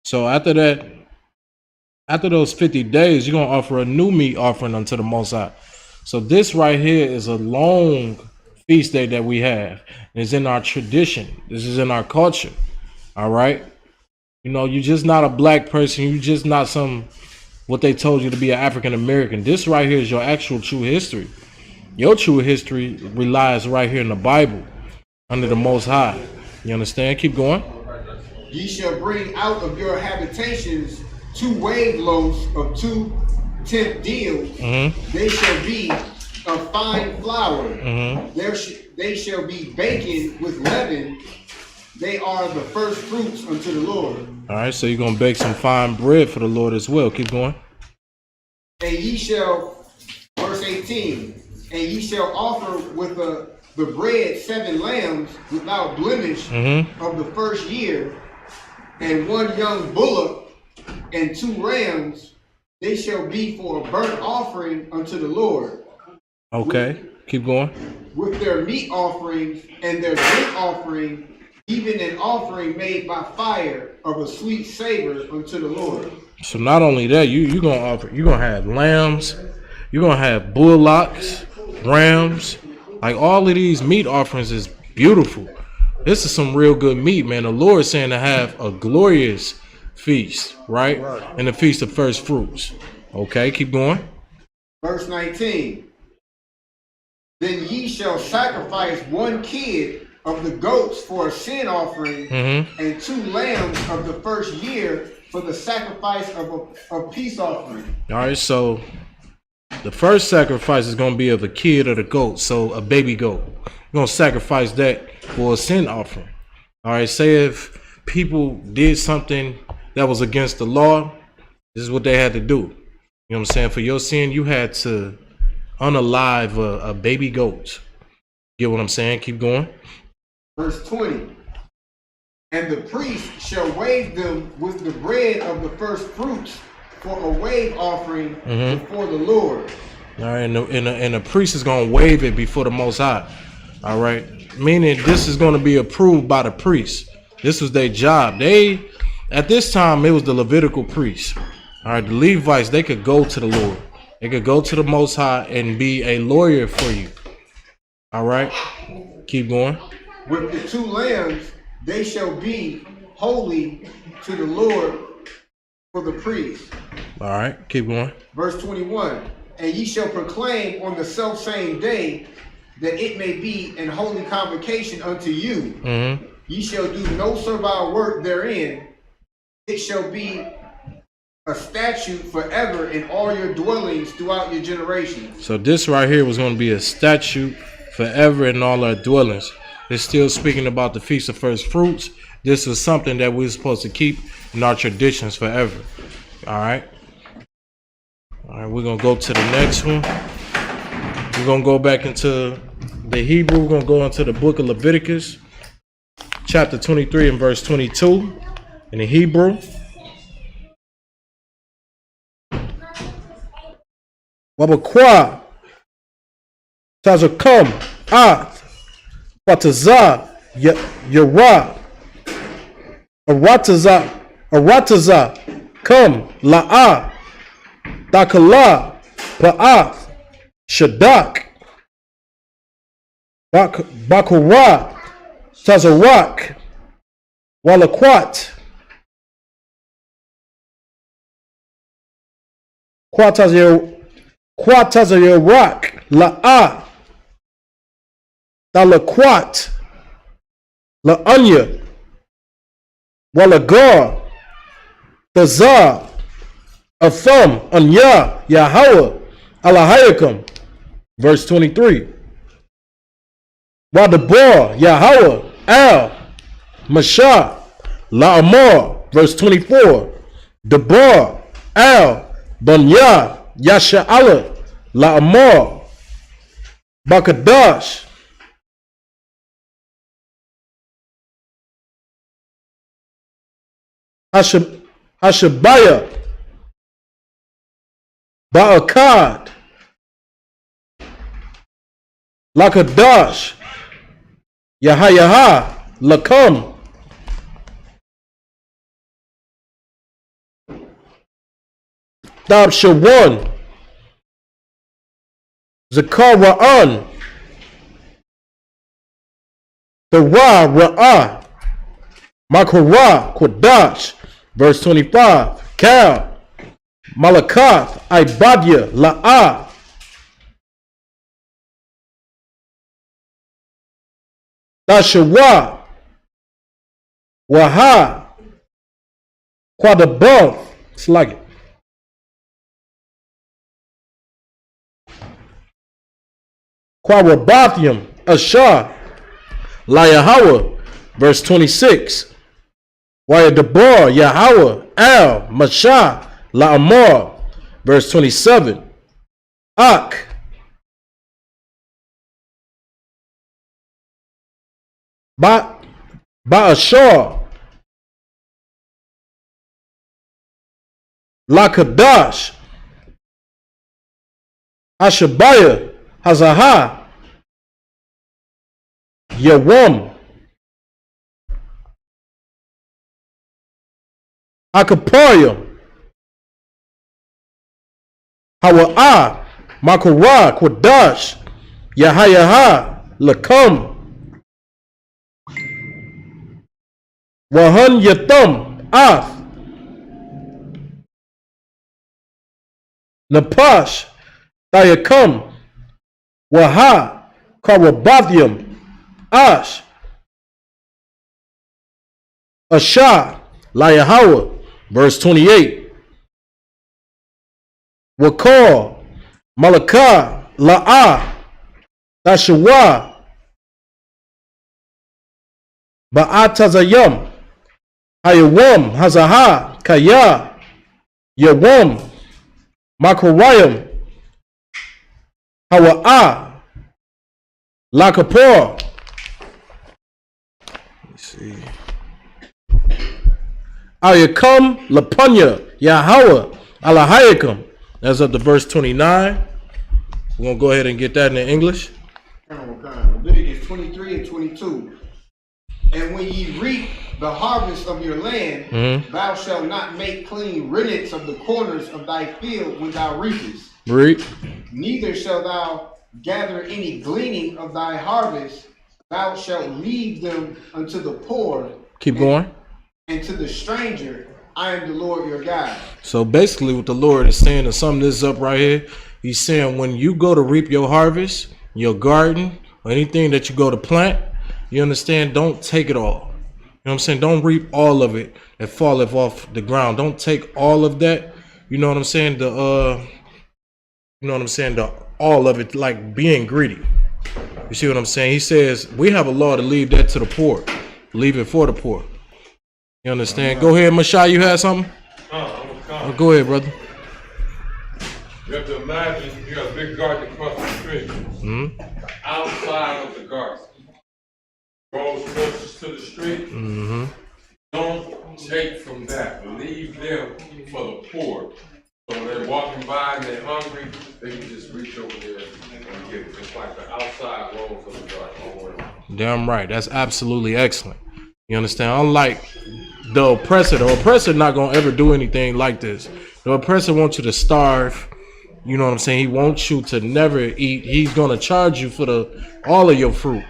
So after that, after those 50 days, you're gonna offer a new meat offering unto the Most High. So this right here is a long feast day that we have. It's in our tradition. This is in our culture. All right. You know, you're just not a black person. You're just not what they told you to be an African American. This right here is your actual true history. Your true history relies right here in the Bible under the Most High. You understand? Keep going. Ye shall bring out of your habitations 2 wave loaves of 2 tenth deals. They shall be of fine flour. They shall be baking with leaven. They are the first fruits unto the Lord. All right, so you're going to bake some fine bread for the Lord as well. Keep going. And ye shall, verse 18, And ye shall offer with the bread 7 lambs without blemish of the first year, and 1 young bullock, and 2 rams. They shall be for a burnt offering unto the Lord. Okay, keep going. With their meat offerings and their drink offering, even an offering made by fire of a sweet savor unto the Lord. So not only that, you're gonna have lambs, you're gonna have bullocks, rams, like all of these meat offerings is beautiful. This is some real good meat, man. The Lord is saying to have a glorious feast, right? And the feast of first fruits. Okay, keep going. Verse 19. Then ye shall sacrifice 1 kid of the goats for a sin offering, and 2 lambs of the first year for the sacrifice of a peace offering. All right, so the first sacrifice is going to be of a kid or the goat, so a baby goat. You're going to sacrifice that for a sin offering. All right, say if people did something that was against the law, this is what they had to do. You know what I'm saying? For your sin, you had to unalive a baby goat. Get what I'm saying? Keep going. Verse 20. And the priest shall wave them with the bread of the first fruits for a wave offering before the Lord. All right, and the priest is going to wave it before the Most High. All right, meaning this is going to be approved by the priest. This was their job. At this time, it was the Levitical priests. All right, the Levites, they could go to the Lord. They could go to the Most High and be a lawyer for you. All right, keep going. With the 2 lambs, they shall be holy to the Lord for the priest. All right, keep going. Verse 21. And ye shall proclaim on the selfsame day that it may be an holy convocation unto you. Ye shall do no servile work therein. It shall be a statute forever in all your dwellings throughout your generations. So this right here was going to be a statute forever in all our dwellings. It's still speaking about the Feast of First Fruits. This was something that we're supposed to keep in our traditions forever. All right. All right, we're going to go to the next one. We're going to go back into the Hebrew. We're going to go into the book of Leviticus, chapter 23 and verse 22 in the Hebrew. Wabakwa Tazakam At Wataza Yara Arataza Come La'a Dakala Pa'ath Shadak Bakura Tazarak Walakwat Quatazarak La'a Dalakwat La'anya Walagar Tazar Afam Anya Yahweh Alahayakam. Verse 23. Wadabar Yahweh Al Mashah La'amar. Verse 24. Dabar Al Banya Yasha'ala La'amar Bakadash Hashabaya Ba'akad Lakadash Yahayaha Lakam Dabshawan Zakara'an the Ra Ra'ah Makara Kodash. Verse 25. Kal Malakath Ibadya La'ah Dashawa Waha Quadabov. It's like it. Quarabathium Ashar Layahawa. Verse 26. Wayadabar Yahweh Al Mashah La'amar. Verse 27. Ak Ba'ashar, Lakadash, Ashabaya, Hazaha, Yawam, Akaparya, Hawa'a, Makara, Kwadash, Yahayaha, Lakam, Wahan Yatham, Af, Napash, Thayakam, Waha, Kawabathium, Ash, Ashah, Layahawa, verse 28. Wakar, Malakah, La'ah, Tashawa, Ba'atazayam, Hayawam, Hazaha, Kaya, Yawam, Makarayam, Hawa'a, Lakapor. Let's see. Ayakam, Lapunya, Yahweh, Alahayakam. That's up to verse 29. We're going to go ahead and get that in English. Leviticus 23 and 22. And when ye reap the harvest of your land, thou shalt not make clean riddance of the corners of thy field when thou reapest. Reap. Neither shalt thou gather any gleaning of thy harvest. Thou shalt leave them unto the poor. Keep going. And to the stranger. I am the Lord your God. So basically what the Lord is saying, to sum this up right here, he's saying when you go to reap your harvest, your garden, or anything that you go to plant, you understand, don't take it all. You know what I'm saying? Don't reap all of it that falleth off the ground. Don't take all of that. You know what I'm saying? You know what I'm saying? All of it, like being greedy. You see what I'm saying? He says we have a law to leave that to the poor. Leave it for the poor. You understand? Go ahead, Mashai, you had something? Go ahead, brother. You have to imagine you got a big garden across the street. Outside of the garden, roads closest to the street. Don't take from that. Leave them for the poor. So when they're walking by and they're hungry, they can just reach over there and get it. Just like the outside roads of the garden. Damn right. That's absolutely excellent. You understand? Unlike the oppressor not going to ever do anything like this. The oppressor wants you to starve. You know what I'm saying? He wants you to never eat. He's going to charge you for all of your fruit.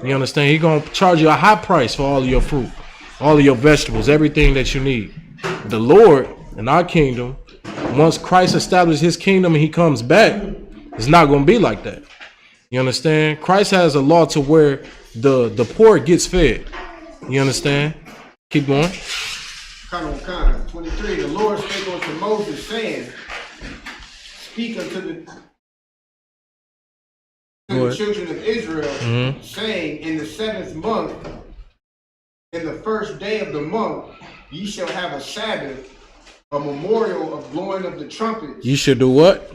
You understand? He's going to charge you a high price for all of your fruit, all of your vegetables, everything that you need. The Lord in our kingdom, once Christ establishes his kingdom and he comes back, it's not going to be like that. You understand? Christ has a law to where the poor gets fed. You understand? Keep going. 23. The Lord spake unto Moses, saying, speak unto the children of Israel, saying, in the 7th month, in the 1st day of the month, ye shall have a Sabbath, a memorial of blowing of the trumpets. You should do what?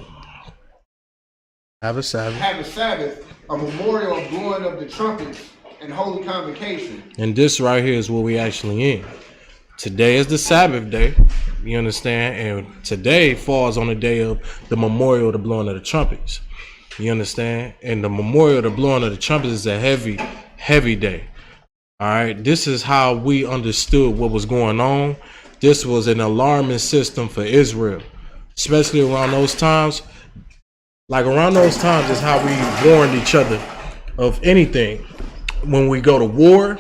Have a Sabbath. Have a Sabbath, a memorial of blowing of the trumpets, and holy convocation. And this right here is what we actually in. Today is the Sabbath day. You understand? And today falls on the day of the memorial of the blowing of the trumpets. You understand? And the memorial of the blowing of the trumpets is a heavy, heavy day. All right. This is how we understood what was going on. This was an alarming system for Israel, especially around those times. Like around those times is how we warned each other of anything. When we go to war,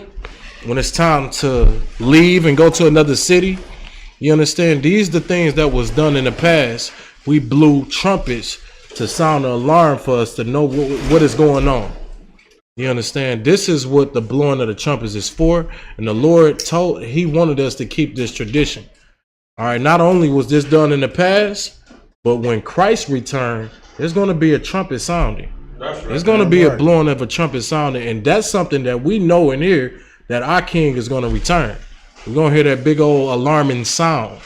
when it's time to leave and go to another city, you understand? These are the things that was done in the past. We blew trumpets to sound an alarm for us to know what is going on. You understand? This is what the blowing of the trumpets is for. And the Lord he wanted us to keep this tradition. All right. Not only was this done in the past, but when Christ returned, there's going to be a trumpet sounding. That's right. It's going to be a blowing of a trumpet sounding. And that's something that we know in here that our king is going to return. We're going to hear that big old alarming sound.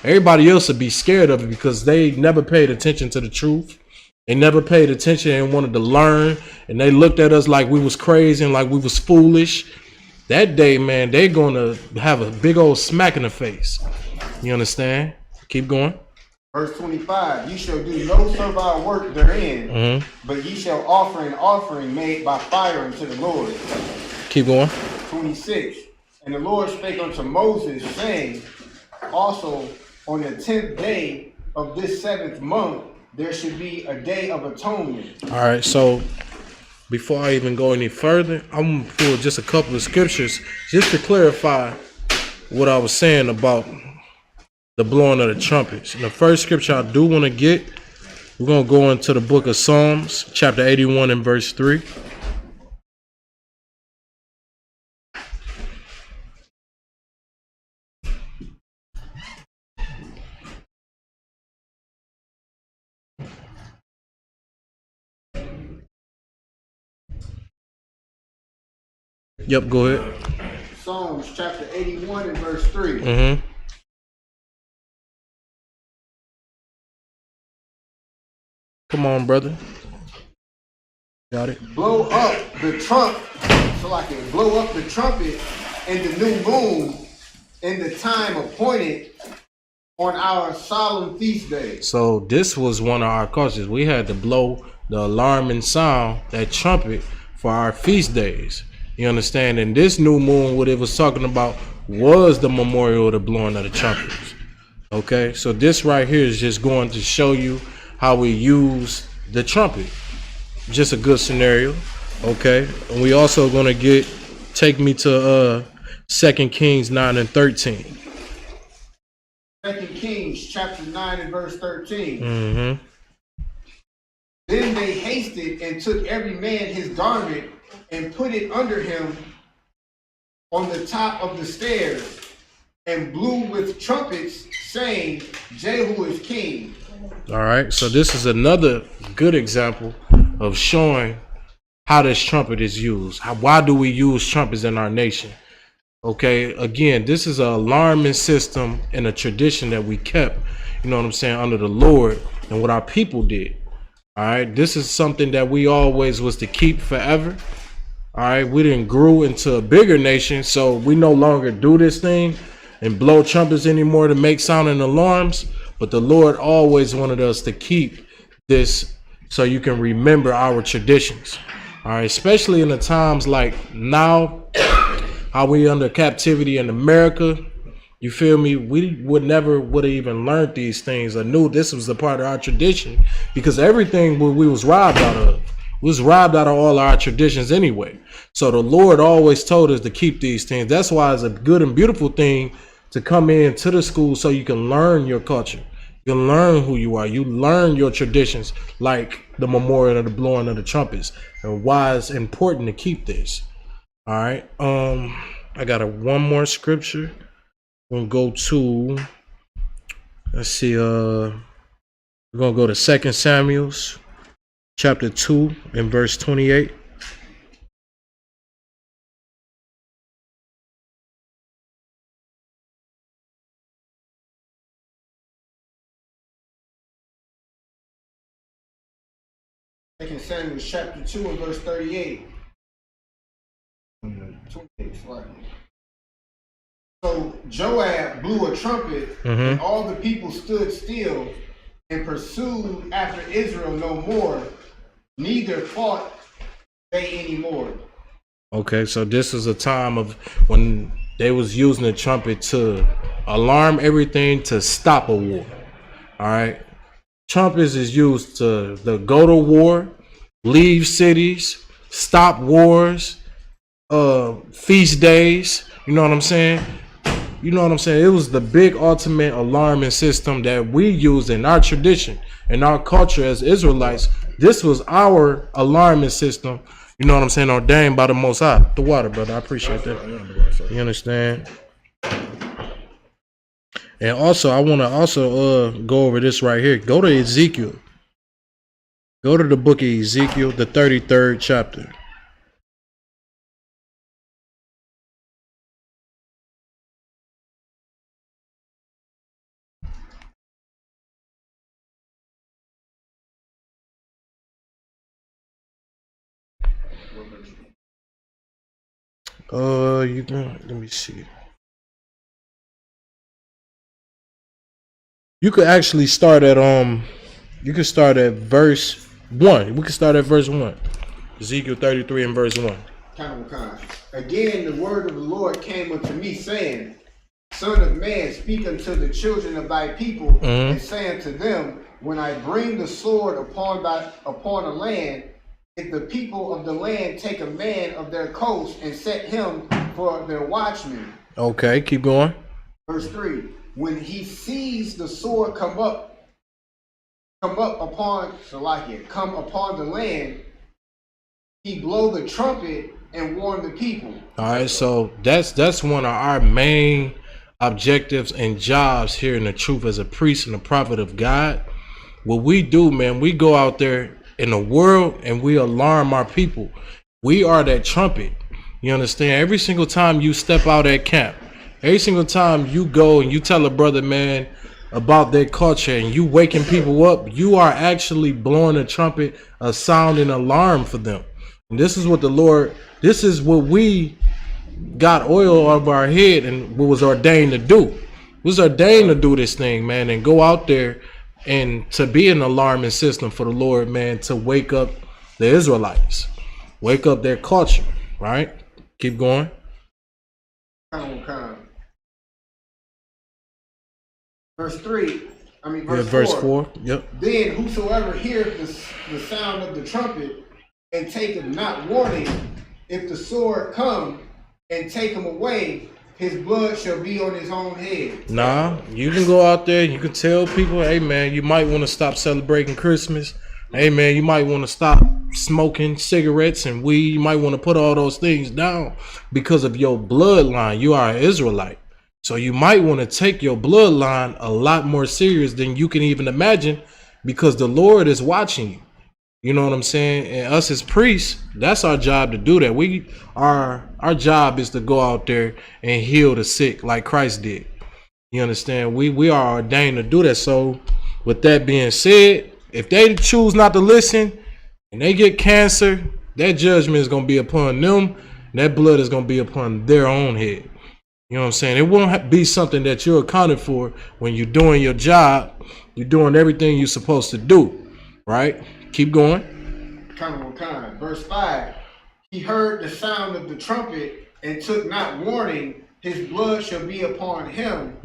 Everybody else would be scared of it because they never paid attention to the truth. They never paid attention and wanted to learn. And they looked at us like we was crazy and like we was foolish. that day, man, they're gonna have a big old smack in the face. You understand? Keep going. Verse 25, ye shall do no servile work therein, but ye shall offer an offering made by fire unto the Lord. Keep going. 26, and the Lord spake unto Moses, saying, also on the 10th day of this 7th month, there should be a day of atonement. All right, so before I even go any further, I'm gonna pull just a couple of scriptures just to clarify what I was saying about the blowing of the trumpets. And the first scripture I do want to get, we're going to go into the book of Psalms, chapter 81 and verse 3. Yep, go ahead. Psalms chapter 81 and verse 3. Come on, brother. Got it. Blow up the trump, so I can blow up the trumpet in the new moon in the time appointed on our solemn feast day. So this was one of our cultures. We had to blow the alarming sound, that trumpet, for our feast days. You understand? And this new moon, what it was talking about, was the memorial of the blowing of the trumpets. Okay, so this right here is just going to show you how we use the trumpet. Just a good scenario. Okay, and we also gonna take me to 2 Kings 9 and 13. 2 Kings chapter 9 and verse 13. Then they hasted and took every man his garment and put it under him on the top of the stairs, and blew with trumpets, saying, Jehu is king. All right, so this is another good example of showing how this trumpet is used. Why do we use trumpets in our nation? Okay, again, this is an alarming system and a tradition that we kept, you know what I'm saying, under the Lord and what our people did. All right, this is something that we always was to keep forever. All right, we didn't grew into a bigger nation, so we no longer do this thing and blow trumpets anymore to make sounding alarms. But the Lord always wanted us to keep this so you can remember our traditions. All right, especially in the times like now, how we under captivity in America. You feel me? We would have even learned these things or knew this was a part of our tradition, because everything we was robbed out of. We was robbed out of all our traditions anyway. So the Lord always told us to keep these things. That's why it's a good and beautiful thing to come into the school so you can learn your culture. You can learn who you are. You learn your traditions, like the memorial of the blowing of the trumpets, and why it's important to keep this. All right. I got one more scripture. We're gonna go to, let's see, we're gonna go to 2 Samuel chapter 2 and verse 28. Second Samuel chapter 2 and verse 38. 28, right. So Joab blew a trumpet, and all the people stood still and pursued after Israel no more, neither fought they anymore. Okay, so this is a time of when they was using the trumpet to alarm everything, to stop a war. All right, trumpets is used to go to war, leave cities, stop wars, feast days. You know what I'm saying? You know what I'm saying? It was the big ultimate alarming system that we use in our tradition, in our culture as Israelites. This was our alarming system. You know what I'm saying? Ordained by the Most High. The water, brother. I appreciate that. You understand? And also, I want to go over this right here. Go to Ezekiel. Go to the book of Ezekiel, the 33rd chapter. You can, let me see. You could actually start at you can start at verse 1. We can start at verse 1. Ezekiel 33 and verse 1. Again, the word of the Lord came unto me, saying, Son of man, speak unto the children of thy people, and say unto them, when I bring the sword upon a land, if the people of the land take a man of their coast and set him for their watchman. Okay, keep going. Verse 3. When he sees the sword come upon the land, he blow the trumpet and warn the people. All right, so that's one of our main objectives and jobs here in the truth as a priest and a prophet of God. What we do, man, we go out there in the world and we alarm our people. We are that trumpet. You understand? Every single time you step out at camp, every single time you go and you tell a brother, man, about their culture and you waking people up, you are actually blowing a trumpet, a sound and alarm for them. And this is what the Lord, this is what we got oil over our head and what was ordained to do. It was ordained to do this thing, man, and go out there and to be an alarming system for the Lord, man, to wake up the Israelites, wake up their culture, right? Keep going. Verse 3, verse 4. Yep. Then whosoever heareth the sound of the trumpet and taketh not warning, if the sword come and take him away, his blood shall be on his own head. Nah, you can go out there and you can tell people, hey man, you might want to stop celebrating Christmas. Hey man, you might want to stop smoking cigarettes and weed. You might want to put all those things down because of your bloodline. You are an Israelite. So you might want to take your bloodline a lot more serious than you can even imagine, because the Lord is watching you. You know what I'm saying? And us as priests, that's our job to do that. Our job is to go out there and heal the sick like Christ did. You understand? We are ordained to do that. So with that being said, if they choose not to listen and they get cancer, that judgment is going to be upon them. And that blood is going to be upon their own head. You know what I'm saying? It won't be something that you're accounted for when you're doing your job. You're doing everything you're supposed to do, right? Keep going. Verse 5. He heard the sound of the trumpet and took not warning. His blood shall be upon him.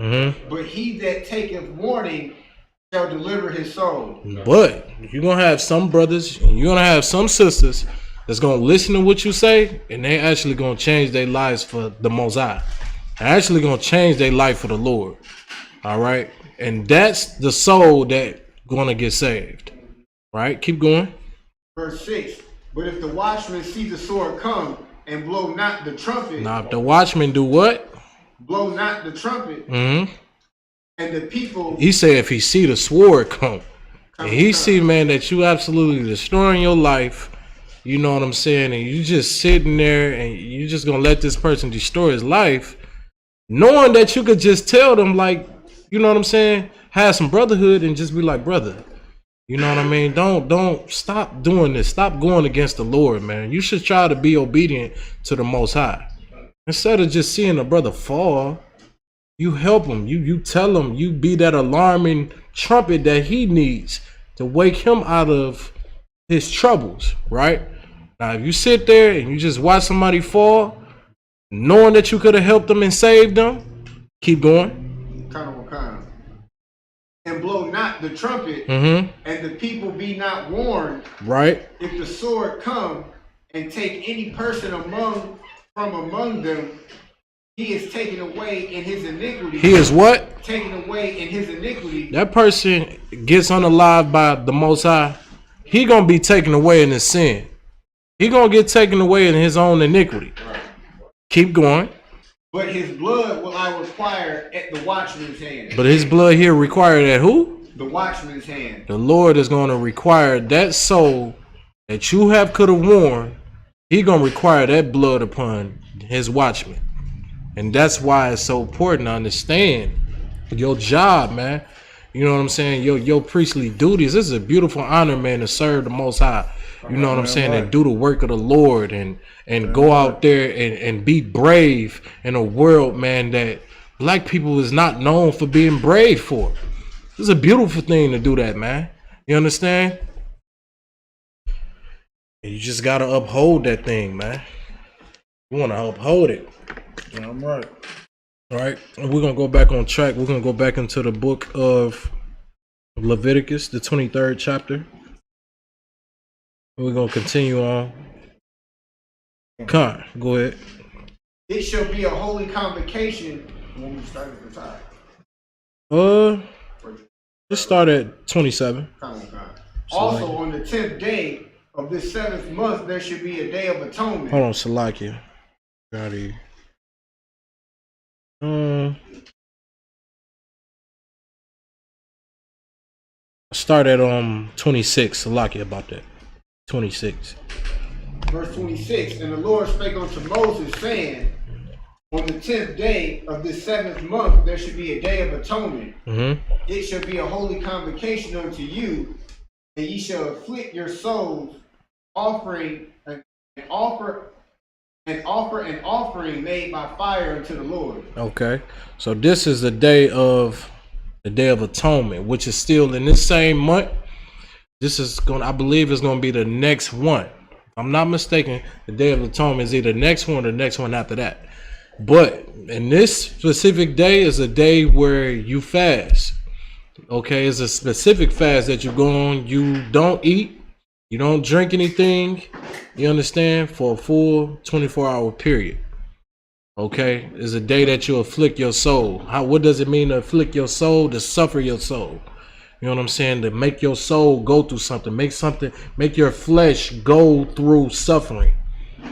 But he that taketh warning shall deliver his soul. But you're going to have some brothers and you're going to have some sisters that's going to listen to what you say, and they actually going to change their lives for the Most High. They're actually going to change their life for the Lord. All right? And that's the soul that going to get saved. Right? Keep going. Verse 6. But if the watchman see the sword come and blow not the trumpet. Now, if the watchman do what? Blow not the trumpet. And the people. He said if he see the sword come. And he see, man, that you absolutely destroying your life. You know what I'm saying? And you just sitting there and you just going to let this person destroy his life. Knowing that you could just tell them, like, you know what I'm saying? Have some brotherhood and just be like, brother. You know what I mean? Don't stop doing this. Stop going against the Lord, man. You should try to be obedient to the Most High. Instead of just seeing a brother fall, you help him. You tell him. You be that alarming trumpet that he needs to wake him out of his troubles, right? Now, if you sit there and you just watch somebody fall, knowing that you could have helped them and saved them, keep going. And blow not the trumpet, and the people be not warned. Right. If the sword come and take any person from among them, he is taken away in his iniquity. He is what? Taken away in his iniquity. That person gets unalived by the Most High. He gonna be taken away in his sin. He gonna get taken away in his own iniquity. Right. Keep going. But his blood will I require at the watchman's hand. But his blood here required at who? The watchman's hand. The Lord is going to require that soul that you could have warned. He going to require that blood upon his watchman. And that's why it's so important to understand your job, man. You know what I'm saying? Your priestly duties. This is a beautiful honor, man, to serve the Most High. You know what I'm saying? And do the work of the Lord and go out there and be brave in a world, man, that black people is not known for being brave for. It's a beautiful thing to do that, man. You understand? You just gotta uphold that thing, man. You wanna uphold it. Yeah, I'm right. All right. We're gonna go back on track. We're gonna go back into the book of Leviticus, the 23rd chapter. We're gonna continue on. Con, go ahead. It shall be a holy convocation when we start at the top. Let's start at 27. Also, on the 10th day of this 7th month, there should be a day of atonement. Hold on, Salakia. Got it. Start at 26. Salakia about that. 26. Verse 26. And the Lord spake unto Moses, saying, on the 10th day of this 7th month, there should be a day of atonement. It shall be a holy convocation unto you, and ye shall afflict your souls, offering an offering made by fire unto the Lord. Okay, so this is the day of atonement, which is still in this same month. This is I believe it's gonna be the next one. If I'm not mistaken, the day of atonement is either the next one or the next one after that. But in this specific day is a day where you fast. Okay, it's a specific fast that you go on. You don't eat, you don't drink anything, you understand, for a full 24-hour period. Okay, it's a day that you afflict your soul. What does it mean to afflict your soul? To suffer your soul. You know what I'm saying? To make your soul go through something. Make your flesh go through suffering.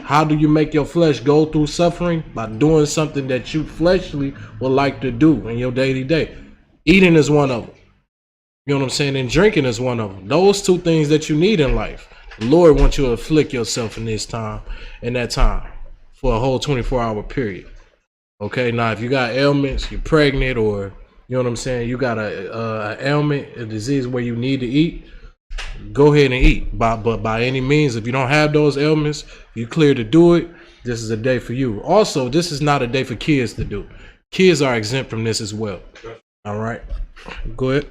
How do you make your flesh go through suffering? By doing something that you fleshly would like to do in your daily day. Eating is one of them. You know what I'm saying? And drinking is one of them. Those two things that you need in life. The Lord wants you to afflict yourself in that time, for a whole 24-hour period. Okay, now if you got ailments, you're pregnant, or you know what I'm saying, you got a ailment, a disease where you need to eat, go ahead and eat. But by any means, if you don't have those ailments, you clear to do it, this is a day for you. Also, this is not a day for kids to do. Kids are exempt from this as well. All right, go ahead.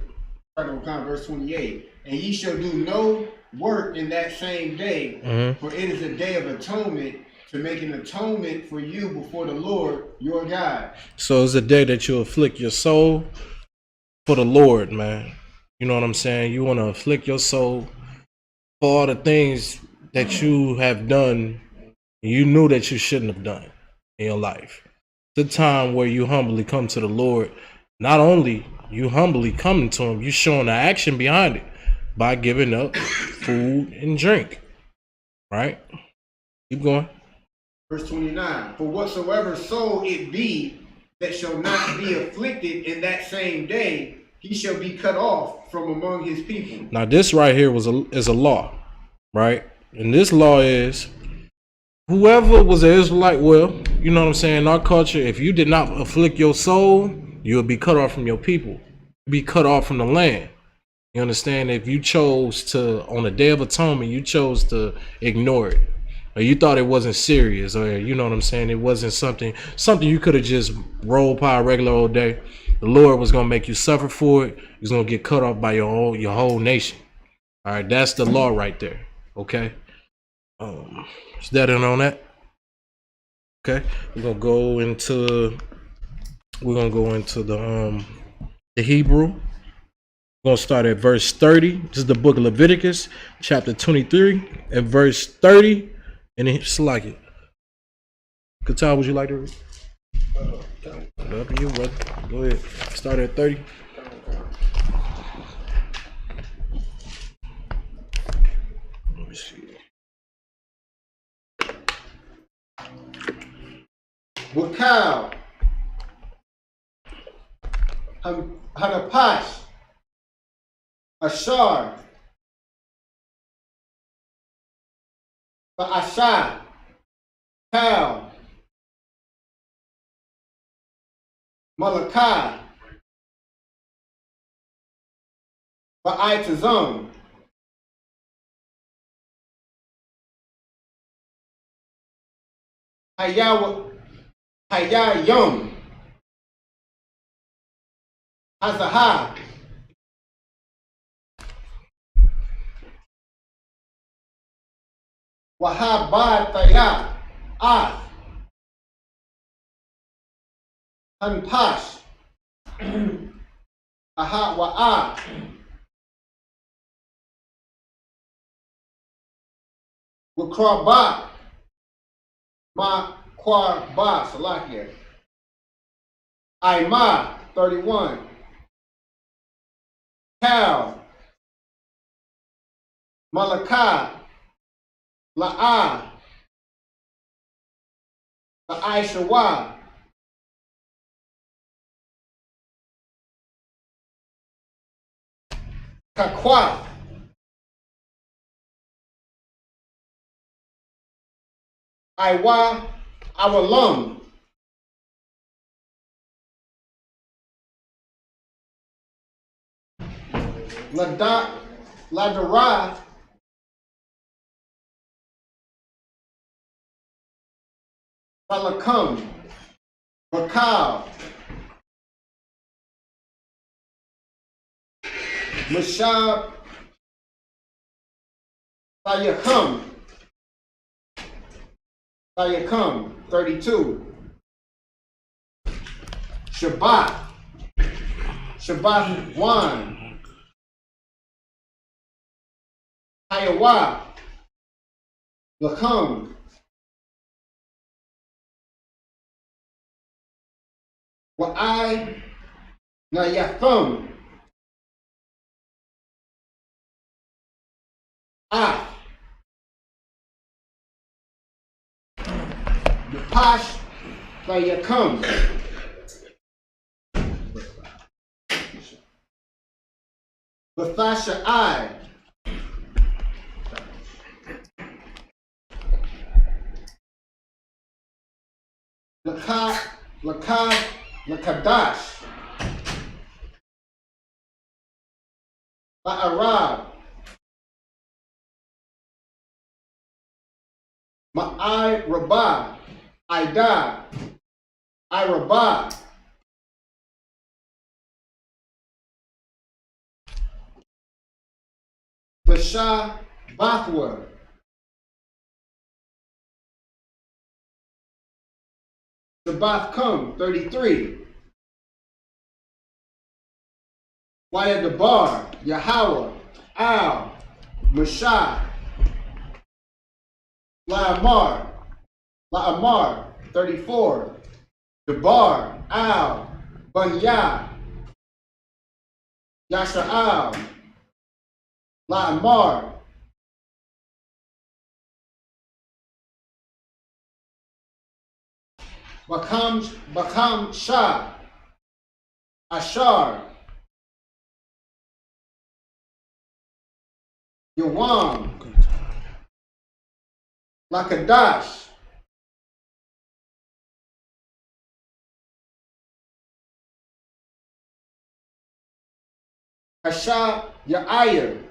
Verse 28. And ye shall do no work in that same day, for it is a day of atonement, to make an atonement for you before the Lord your God. So it's a day that you afflict your soul for the Lord, man. You know what I'm saying? You want to afflict your soul for all the things that you have done, you knew that you shouldn't have done in your life. It's a time where you humbly come to the Lord. Not only you humbly coming to him, you showing the action behind it by giving up food and drink. Right? Keep going. Verse 29. For whatsoever soul it be that shall not be afflicted in that same day, he shall be cut off from among his people. Now this right here is a law, right? And this law is whoever was an Israelite, well, you know what I'm saying, in our culture, if you did not afflict your soul, you would be cut off from your people. You'd be cut off from the land. You understand? If you chose to, on the Day of Atonement, you chose to ignore it, or you thought it wasn't serious, or you know what I'm saying, it wasn't something you could have just rolled by a regular old day, the Lord was going to make you suffer for it. He's going to get cut off by your whole nation. All right, that's the law right there. Okay, is that in on that? Okay, we're gonna go into the Hebrew. We're gonna start at verse 30. This is the book of Leviticus, chapter 23, and verse 30. And it's like it. Qatar, would you like to read? Up to you, brother. Go ahead. Start at 30. Let me see. Wakal, Hadapash, Ashar, Ba'ashah, Kal, Malachi, Ba'itazam. Hayayum. Hazaha. Wahabataya. Ah. Hanpash. Aha wa'a. Wakraba. Ma kwaba. Salakia. Aima. 31. Cal. Malakah. La'ah. La'aishawa. Kakwa. Iwa. Awalum. Ladara. Balakam. Bakal. Mashab. Sayakam. 32. Shabbat. Shabbat 1. Hayawa. Lakam. Wa'ai. Nayathum. Ah. Napash. Sayakam. Bathasha I. Lakadash. Ba'arab. Ma'ai Rabah. Ida. Irabah. Basha Bathwa. Shabbath come 33. Waya Debar, Yahweh, Al, Mashah, La'amar 34. Debar, Al, Bunya, Yasha'al, La'amar, Bakam Shah, Ashar, Yawam, Lakadash, Asha Ya'ir,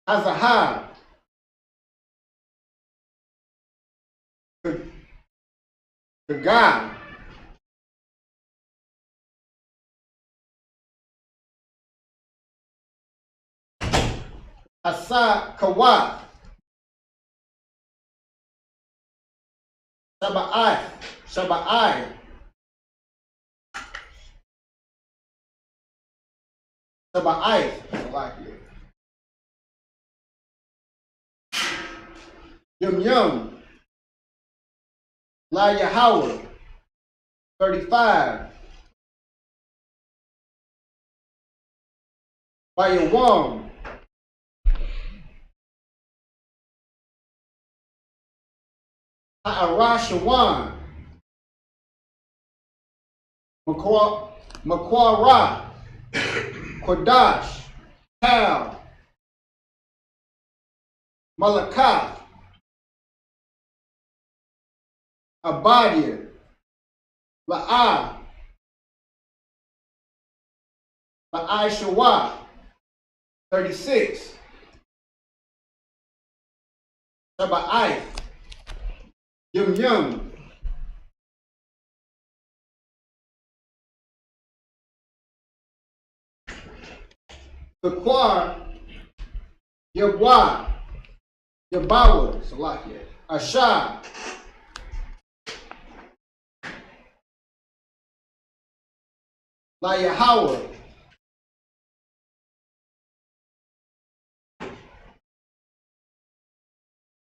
Azahar, Gad, Asa Kawat, Shaba'ai, Yum, La Yahweh, 35. Bayawam, Ha'arashawan, Makwara, Kodash, Hal, Malakah, Abadia, La'ah, La'ai Shawah, 36. Saba'ai. Yum Yum. Sequar. Yabwa. Yabawa. Salakia. Asha. La Yahweh.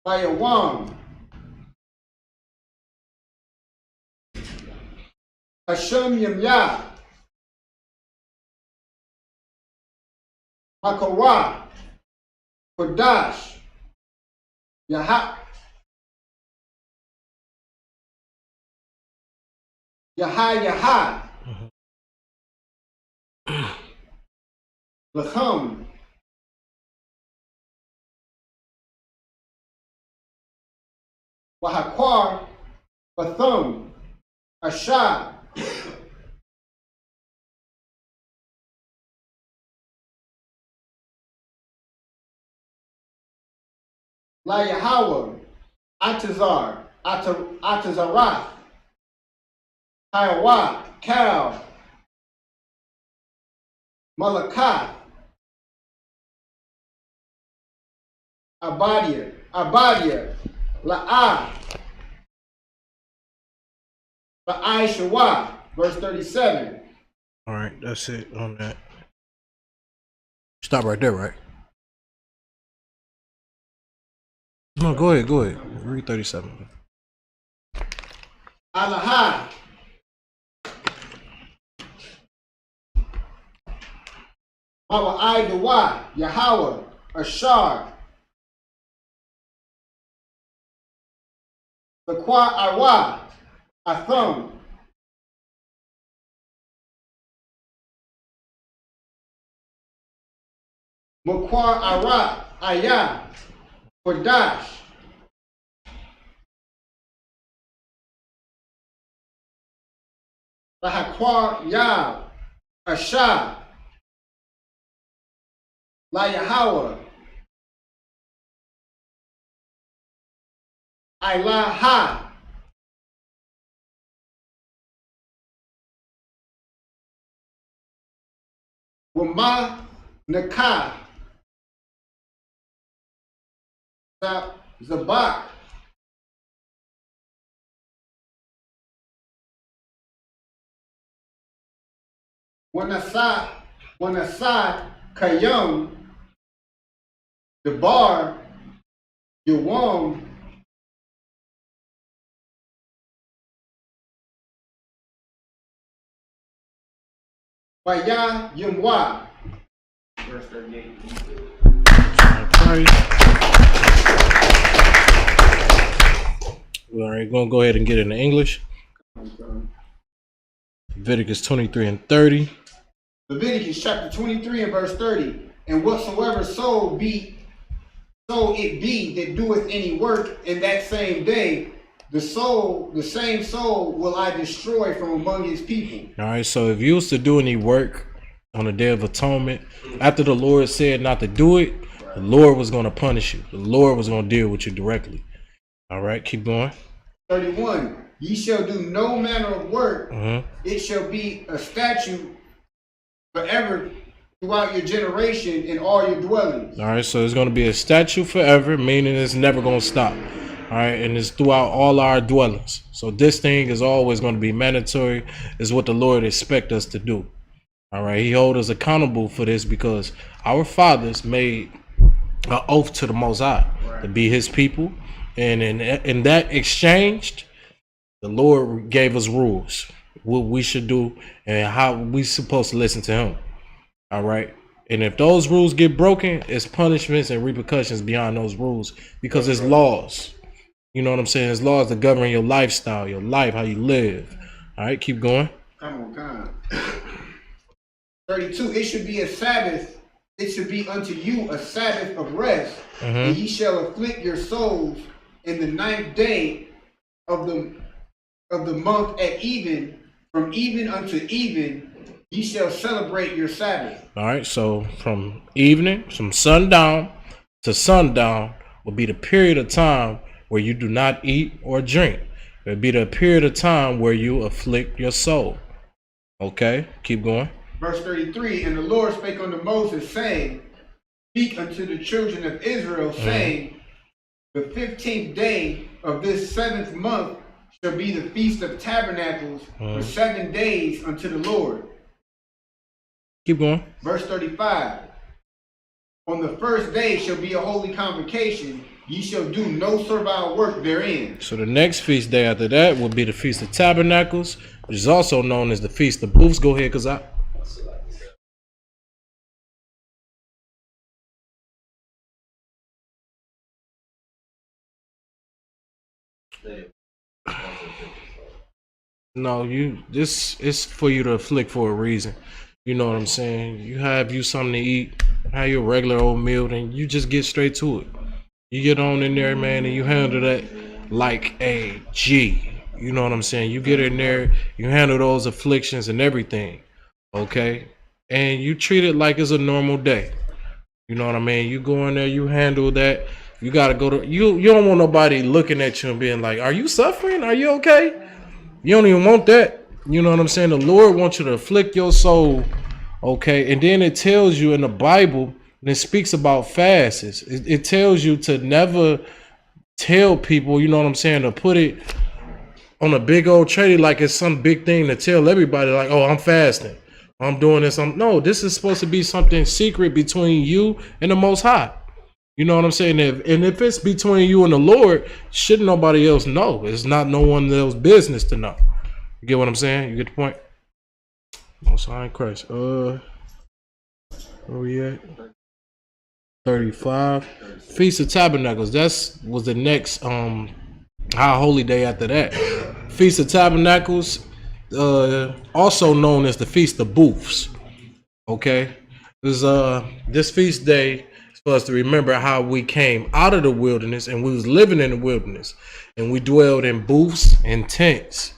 La Yawam. Hashem Yamyah. Hakawah. Kodash. Yaha. Yaha. Lacham. Wahakwar. Bathum. Asha. La Yahweh. Atazar. Atazarath. Hiawat. Cal. Malakath. Abadia. La'ah. La'ai Shawah. Verse 37. All right, that's it on that. Stop right there, right? No, go ahead. Read 37. Alahah. Mawa'ai Dawah. Yahweh. Ashar. Sequar Arwa. Athum. Mukwar Ara. Ayah. Kodash. Lahakwar Yah. Asha. La Yahweh. Ilaha. Wama Nakah. Zabak. Wanasad Kayum. Debar. Yawam. Baya Yumwa. Verse 38. All right, gonna go ahead and get into English. Leviticus 23 and 30. Leviticus chapter 23 and verse 30. And whatsoever soul it be that doeth any work in that same day, the same soul will I destroy from among his people. All right, so if you was to do any work on the Day of Atonement, after the Lord said not to do it, the Lord was going to punish you. The Lord was going to deal with you directly. All right, keep going. 31. Ye shall do no manner of work. It shall be a statute forever throughout your generation in all your dwellings. All right, so it's going to be a statute forever, meaning it's never going to stop. All right, and it's throughout all our dwellings. So this thing is always going to be mandatory, is what the Lord expects us to do. All right, he holds us accountable for this because our fathers made an oath to the Most High to be his people. And in that exchange, the Lord gave us rules, what we should do and how we supposed to listen to him. All right. And if those rules get broken, it's punishments and repercussions beyond those rules because it's laws. You know what I'm saying? It's laws that govern your lifestyle, your life, how you live. All right, keep going. Come on. 32. It should be a Sabbath. It should be unto you a Sabbath of rest, and ye shall afflict your souls in the 9th day of the month at even, from even unto even. Ye shall celebrate your Sabbath. All right, so from evening, from sundown to sundown will be the period of time where you do not eat or drink. It will be the period of time where you afflict your soul. Okay, keep going. Verse 33, and the Lord spake unto Moses, saying, Speak unto the children of Israel, saying, The 15th day of this 7th month shall be the Feast of Tabernacles for 7 days unto the Lord. Keep going. Verse 35, on the first day shall be a holy convocation. Ye shall do no servile work therein. So the next feast day after that will be the Feast of Tabernacles, which is also known as the Feast of Booths. Go ahead, cause no, this is for you to afflict for a reason. You know what I'm saying? You have you something to eat, have your regular old meal, then you just get straight to it. You get on in there, man, and you handle that like a G. You know what I'm saying? You get in there, you handle those afflictions and everything, okay? And you treat it like it's a normal day. You know what I mean? You go in there, you handle that. You gotta go to you don't want nobody looking at you and being like, are you suffering? Are you okay? You don't even want that. You know what I'm saying? The Lord wants you to afflict your soul, okay? And then it tells you in the Bible, and it speaks about fasts. It tells you to never tell people, you know what I'm saying, to put it on a big old tray like it's some big thing to tell everybody, like, oh, I'm fasting, I'm doing this. No, this is supposed to be something secret between you and the Most High. You know what I'm saying? If it's between you and the Lord, shouldn't nobody else know. It's not no one else's business to know. You get what I'm saying? You get the point? Most High in Christ. Where we at? 35. Feast of Tabernacles. Was the next high holy day after that. Feast of Tabernacles, also known as the Feast of Booths. Okay, this feast day is for us to remember how we came out of the wilderness and we was living in the wilderness and we dwelled in booths and tents.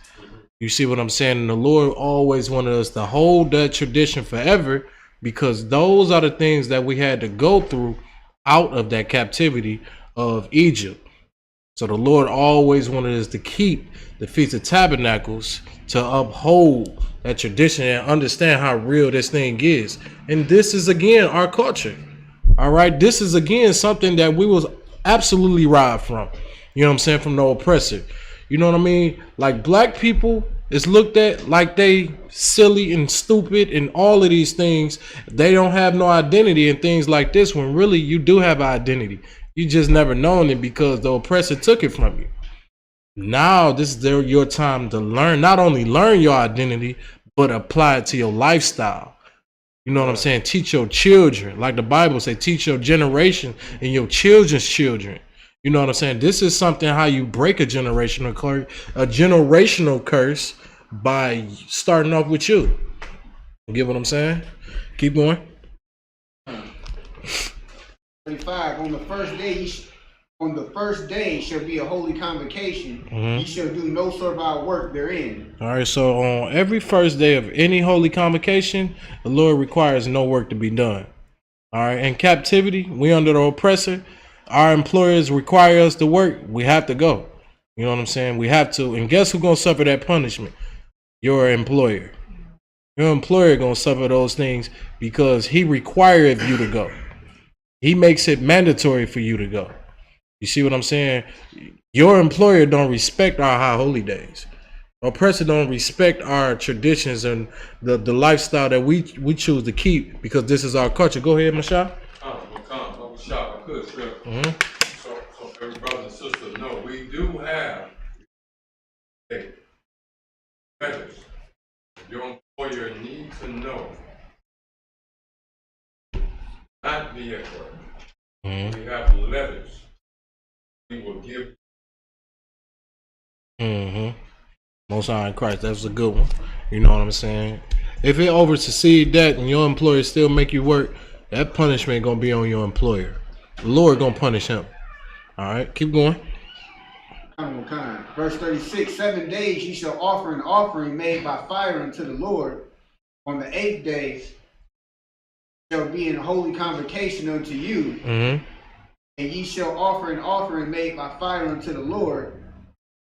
You see what I'm saying? And the Lord always wanted us to hold that tradition forever, because those are the things that we had to go through out of that captivity of Egypt. So the Lord always wanted us to keep the Feast of Tabernacles, to uphold that tradition and understand how real this thing is. And this is, again, our culture. All right. This is, again, something that we was absolutely robbed from. You know what I'm saying? From the oppressor. You know what I mean? Like, black people is looked at like they silly and stupid and all of these things. They don't have no identity and things like this, when really you do have identity. You just never known it because the oppressor took it from you. Now this is your time to learn, not only learn your identity, but apply it to your lifestyle. You know what I'm saying? Teach your children, like the Bible say, teach your generation and your children's children. You know what I'm saying? This is something how you break a generational curse by starting off with you. You get what I'm saying? Keep going. 35. On the first day shall be a holy convocation. Ye shall do no servile work therein. All right, so on every first day of any holy convocation, the Lord requires no work to be done. All right, in captivity, we under the oppressor. Our employers require us to work. We have to go. You know what I'm saying? We have to. And guess who's going to suffer that punishment? Your employer. Your employer going to suffer those things because he required you to go. He makes it mandatory for you to go. You see what I'm saying? Your employer don't respect our high holy days. Oppressor don't respect our traditions and the lifestyle that we choose to keep, because this is our culture. Go ahead, Mashah. So every brother and sister know we do have measures. Your employer needs to know, not be at work. We have letters we will give. Most High in Christ, that's a good one. You know what I'm saying? If it oversees that and your employer still make you work, that punishment gonna be on your employer. The Lord gonna punish him. All right, keep going. Verse 36. 7 days ye shall offer an offering made by fire unto the Lord. on the 8th day shall be an holy convocation unto you, and ye shall offer an offering made by fire unto the Lord.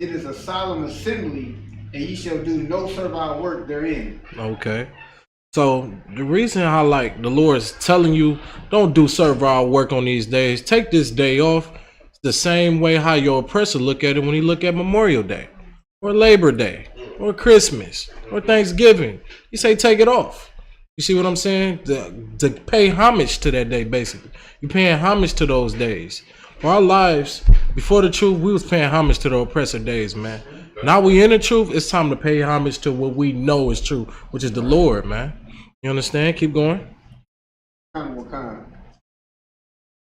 It is a solemn assembly, and ye shall do no servile work therein. Okay. So the reason how like the Lord is telling you don't do servile work on these days, take this day off. It's the same way how your oppressor look at it when he look at Memorial Day or Labor Day or Christmas or Thanksgiving. He say take it off. You see what I'm saying? To pay homage to that day, basically. You paying homage to those days. For our lives, before the truth, we was paying homage to the oppressor days, man. Now we in the truth, it's time to pay homage to what we know is true, which is the Lord, man. You understand? Keep going.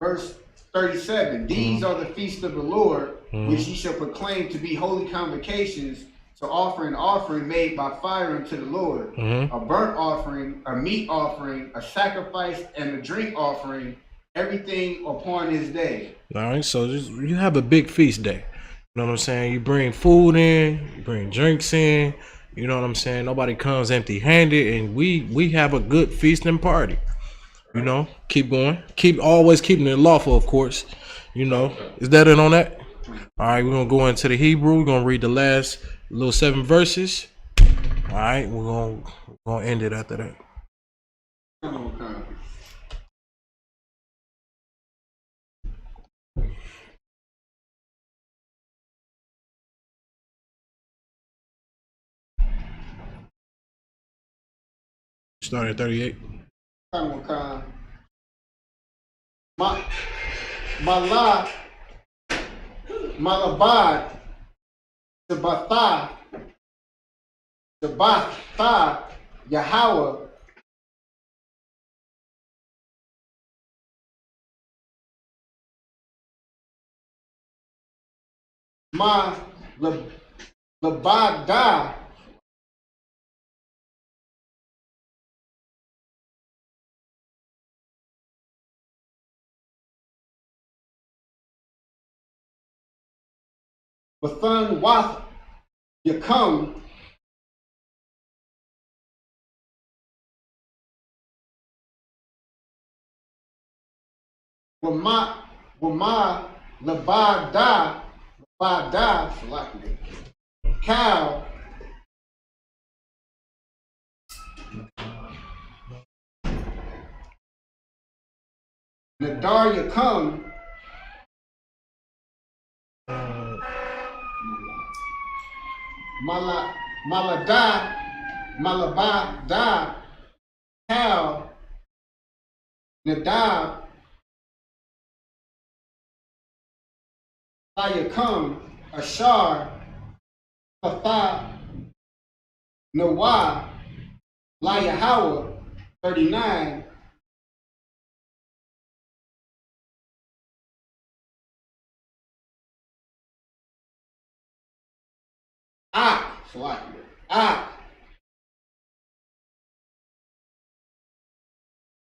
Verse 37, these are the feasts of the Lord, which ye shall proclaim to be holy convocations, to offer an offering made by fire unto the Lord, a burnt offering, a meat offering, a sacrifice, and a drink offering, everything upon his day. All right, so you have a big feast day. You know what I'm saying? You bring food in, you bring drinks in. You know what I'm saying? Nobody comes empty-handed, and we have a good feasting party. You know, keep going. Always keeping it lawful, of course. You know, is that it on that? All right, we're gonna go into the Hebrew. We're gonna read the last little 7 verses. All right, we're gonna end it after that. Start at 38. Malabad, Shabbatha, Yahweh, Labada, Bathan Wath Yakum, Wama Labada, Cow, Nadar Yakum, Malabada, Cow, Nadab, Yakum, Ashar, Patha, Nawah, Layahawa, 39.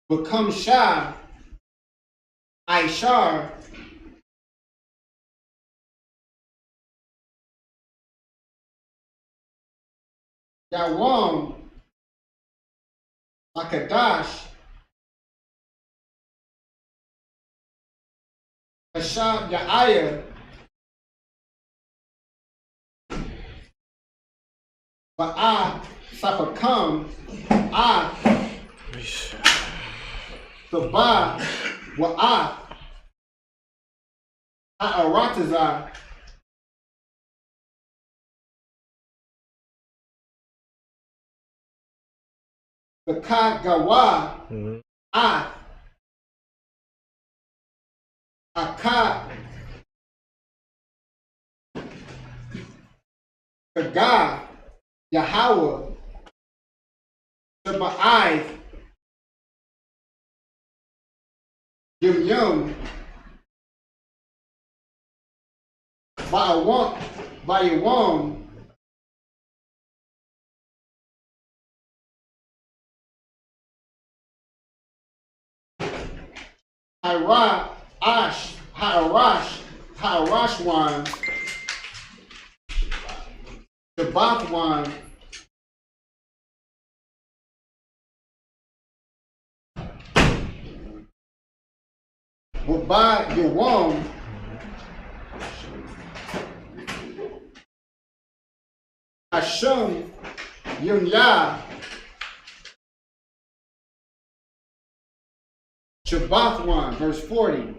Become Shah, Aishar, Yawam, Akadash, Ashab Yaaya, Ba'a, Safakam, Sabah, Wa'ah, Ha'aratazah, Bakagawa, Akad, Kaga, Yahweh, Shaba'ai, Yum, Bayawam, Harashwan, Shabbathwan, Wabah Yawam, Hashem Yumyah, Shabbat 1, verse 40.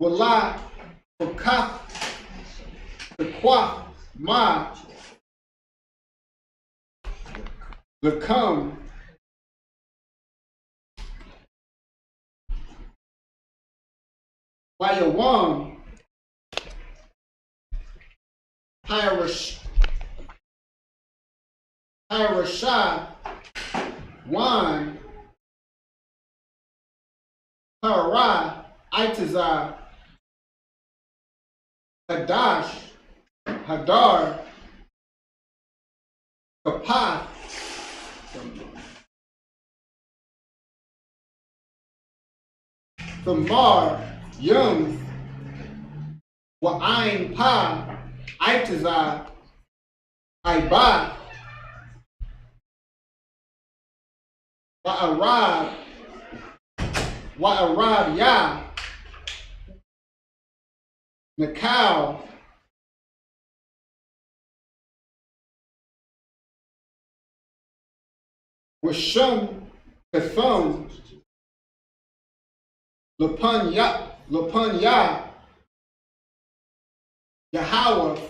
Wallah, Wakaf, Kwa, Ma, Lakam, Wayawam, Hirashah, Wan, Parah, Itazah, Hadash, Hadar, Kapath, Thamar, Yum, Wa'ain Pa, Itazah, Ibah, Wa'arab Yah, Nakal, Washum, Kathum, Lapun Yah, Yahweh,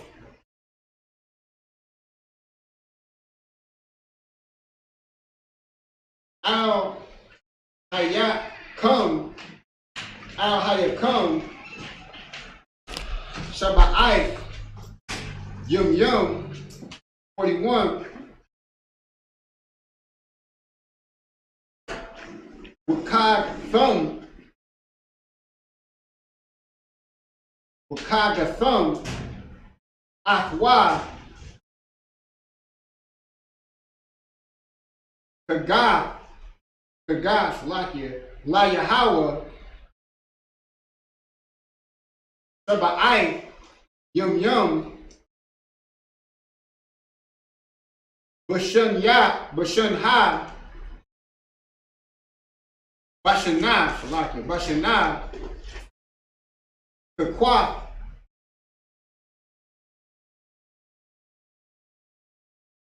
Al Hayakum, Shabbat, Yum, 41, Wakagathum, Athwa, Kagath, La Yahweh, Shabbat, Yum, Bashan Ha, Bashanah, Kakwa,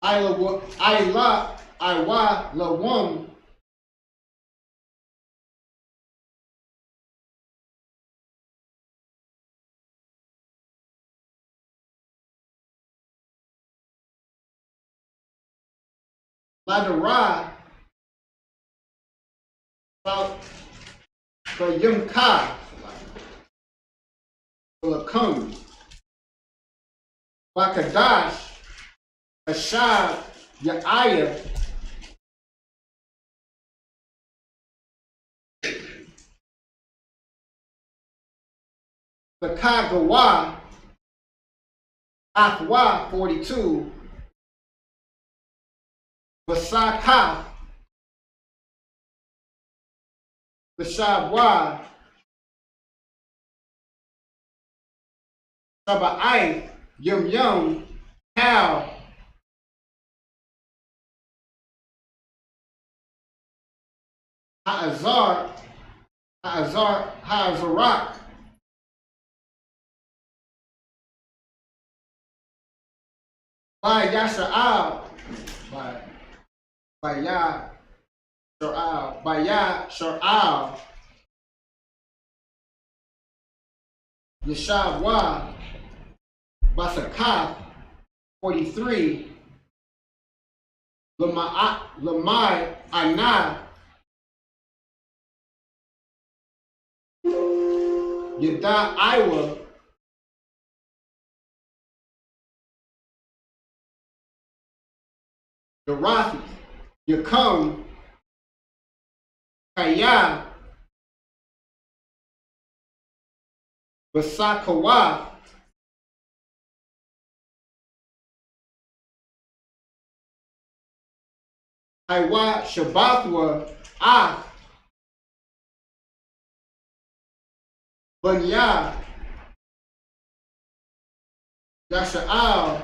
Iwa, Lawum, Ladara, Yumka, Lakum, Wakadash, Ashab, Yaaya, Bakagawa, Athwa, 42, Basaka, Bashabwa, Shabbat, Yum, Hal, Ha'azarak, by Yasha'al, by Yasha'al, Yeshavwa, Basakath, 43, Lamai, Anah, Yada, Iowa, Yarathi, Yakum, Kaya, Basakawa, Iwa, Shabbathwa, Bunya, Yasha'al,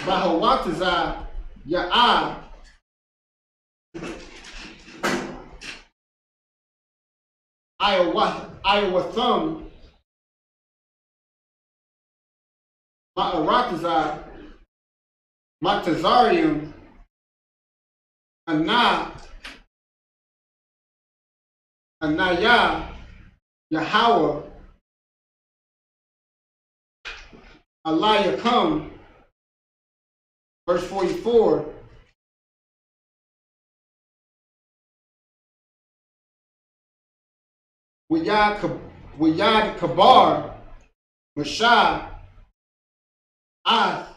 Bahawatazah Ya'ah Iowatham Ma'aratazah Matazarium Anaya Yahweh Eliakim. Verse 44. Wiyad Kabar Mashah Ath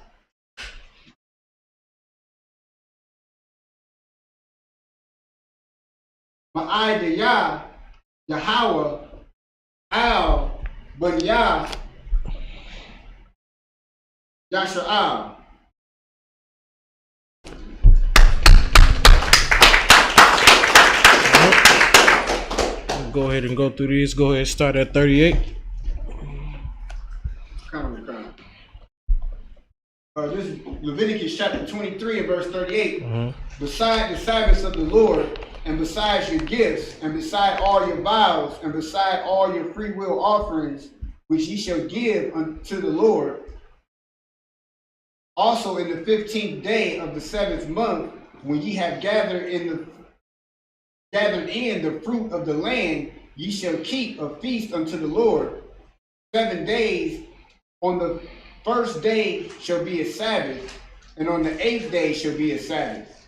Ma'idayah Yahweh Al Bunyah Yasha'al. Go ahead and go through these. Go ahead and start at 38. This is Leviticus chapter 23 and verse 38. Beside the Sabbaths of the Lord, and besides your gifts, and beside all your vows, and beside all your free will offerings, which ye shall give unto the Lord, also in the 15th day of the 7th month, when ye have gathered in the fruit of the land, ye shall keep a feast unto the Lord 7 days. On the first day shall be a Sabbath, and on the 8th day shall be a Sabbath.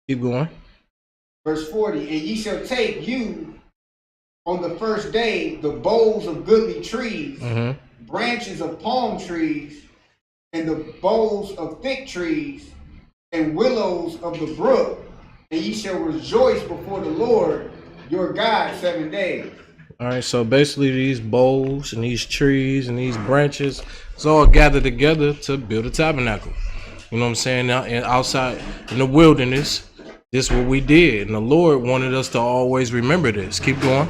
Keep going. Verse 40, and ye shall take you on the first day the boughs of goodly trees, branches of palm trees, and the boughs of thick trees, and willows of the brook, and ye shall rejoice before the Lord your God 7 days. All right, so basically these boughs and these trees and these branches, it's all gathered together to build a tabernacle. You know what I'm saying? Now, and outside in the wilderness, this is what we did. And the Lord wanted us to always remember this. Keep going.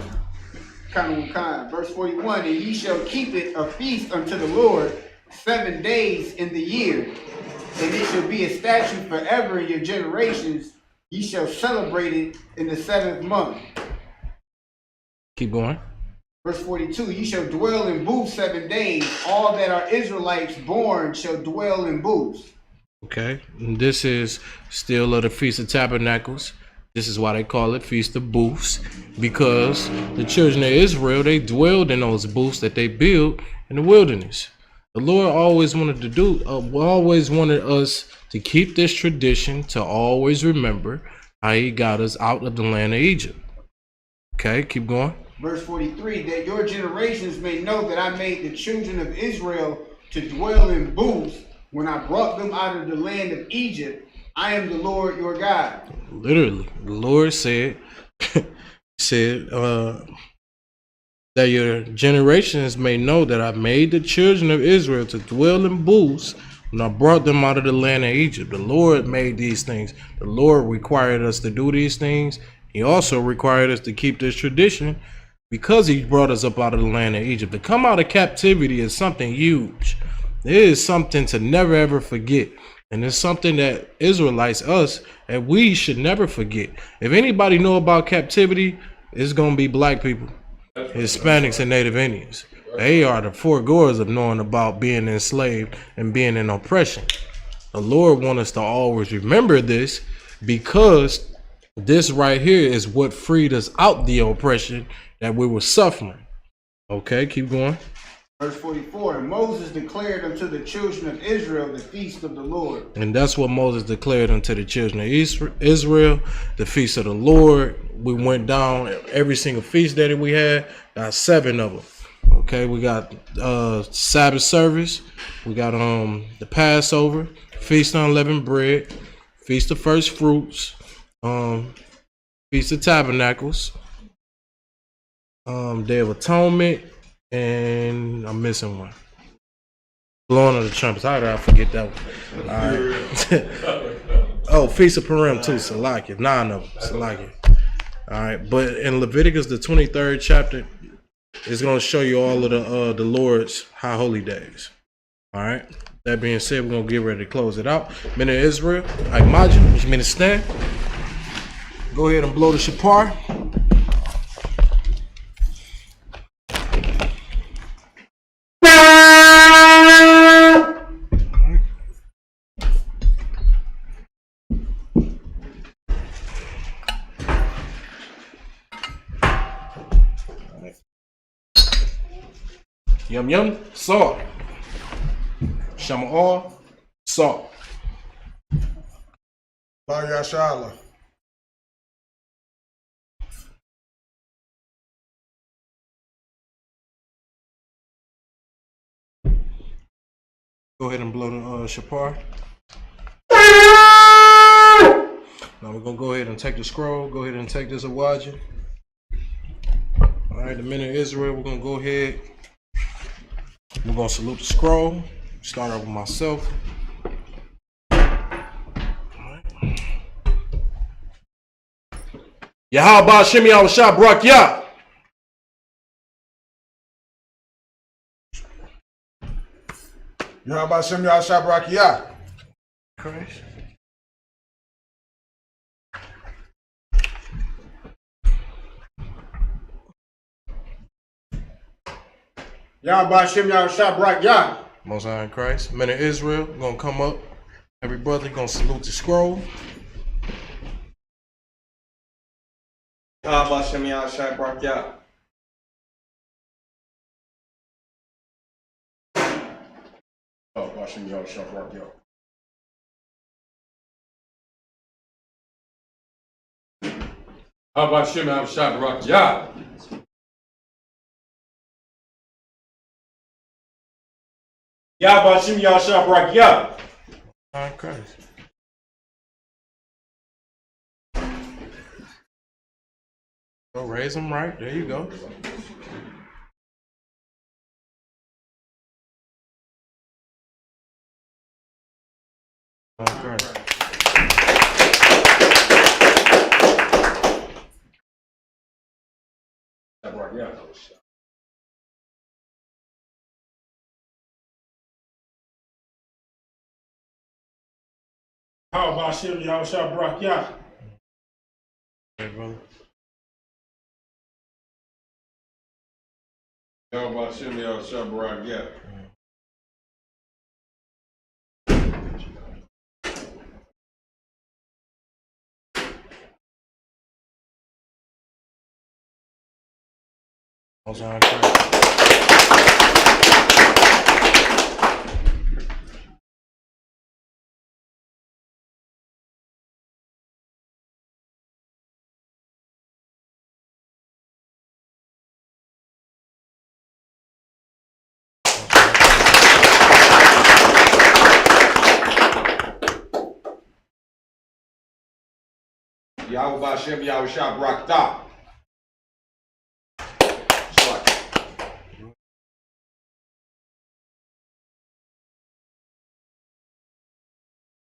Verse 41, and ye shall keep it a feast unto the Lord 7 days in the year, and it shall be a statute forever in your generations. Ye shall celebrate it in the 7th month. Keep going. Verse 42, ye shall dwell in booths 7 days. All that are Israelites born shall dwell in booths. Okay, and this is still of the Feast of Tabernacles. This is why they call it Feast of Booths, because the children of Israel, they dwelled in those booths that they built in the wilderness. The Lord always wanted us to keep this tradition, to always remember how he got us out of the land of Egypt. Okay, keep going. Verse 43, that your generations may know that I made the children of Israel to dwell in booths when I brought them out of the land of Egypt. I am the Lord your God. Literally, the Lord said, that your generations may know that I made the children of Israel to dwell in booths when I brought them out of the land of Egypt. The Lord made these things. The Lord required us to do these things. He also required us to keep this tradition because he brought us up out of the land of Egypt. To come out of captivity is something huge. It is something to never ever forget. And it's something that Israelites, us, and we should never forget. If anybody know about captivity, it's going to be black people, Hispanics, and Native Indians. They are the foregoers of knowing about being enslaved and being in oppression. The Lord wants us to always remember this, because this right here is what freed us out the oppression that we were suffering. Okay, keep going. Verse 44, and Moses declared unto the children of Israel the feast of the Lord. And that's what Moses declared unto the children of Israel, the feast of the Lord. We went down every single feast that we had, got 7 of them. Okay, we got Sabbath service, we got the Passover, Feast of Unleavened Bread, Feast of First Fruits, Feast of Tabernacles, Day of Atonement, and I'm missing one. Blowing of the Trumpets. How did I forget that one? All right. Oh, Feast of Purim too. Salakia. 9 of them. Salakia. All right. But in Leviticus, the 23rd chapter, it's going to show you all of the Lord's high holy days. All right. That being said, we're gonna get ready to close it out. Men of Israel, I imagine, which means stand. Go ahead and blow the shapar. Yum yum, salt. Shama all, salt. Yashala. Go ahead and blow the shapar. Now we're gonna go ahead and take the scroll. Go ahead and take this Awaja. All right, the men of Israel, we're gonna go ahead. We're gonna salute the scroll. Start off with myself. Yahweh Shem Yahushua Barak Yah. Yahweh Shem Yahushua Barak Yah. Christ. Yahweh Shem Yahushua Barak Yah. Most High in Christ. Men of Israel, we're gonna come up. Every brother gonna salute the scroll. Yahweh Shem Yahushua Barak Yah. Yahweh Shem Yahushua Barak Yah. How about Shem Yahushua Barak Yah? Yahweh Shem Yahushua Barak Yah. All right, Christ. Go raise them right. There you go. All right, Christ. Barak Yah. How about Shem Yahushua Barak Yah? Hey, brother. Yahweh Shem Yahushua Barak Yah. Most High in Christ. Yahweh Shem Yahushua Barak Yah.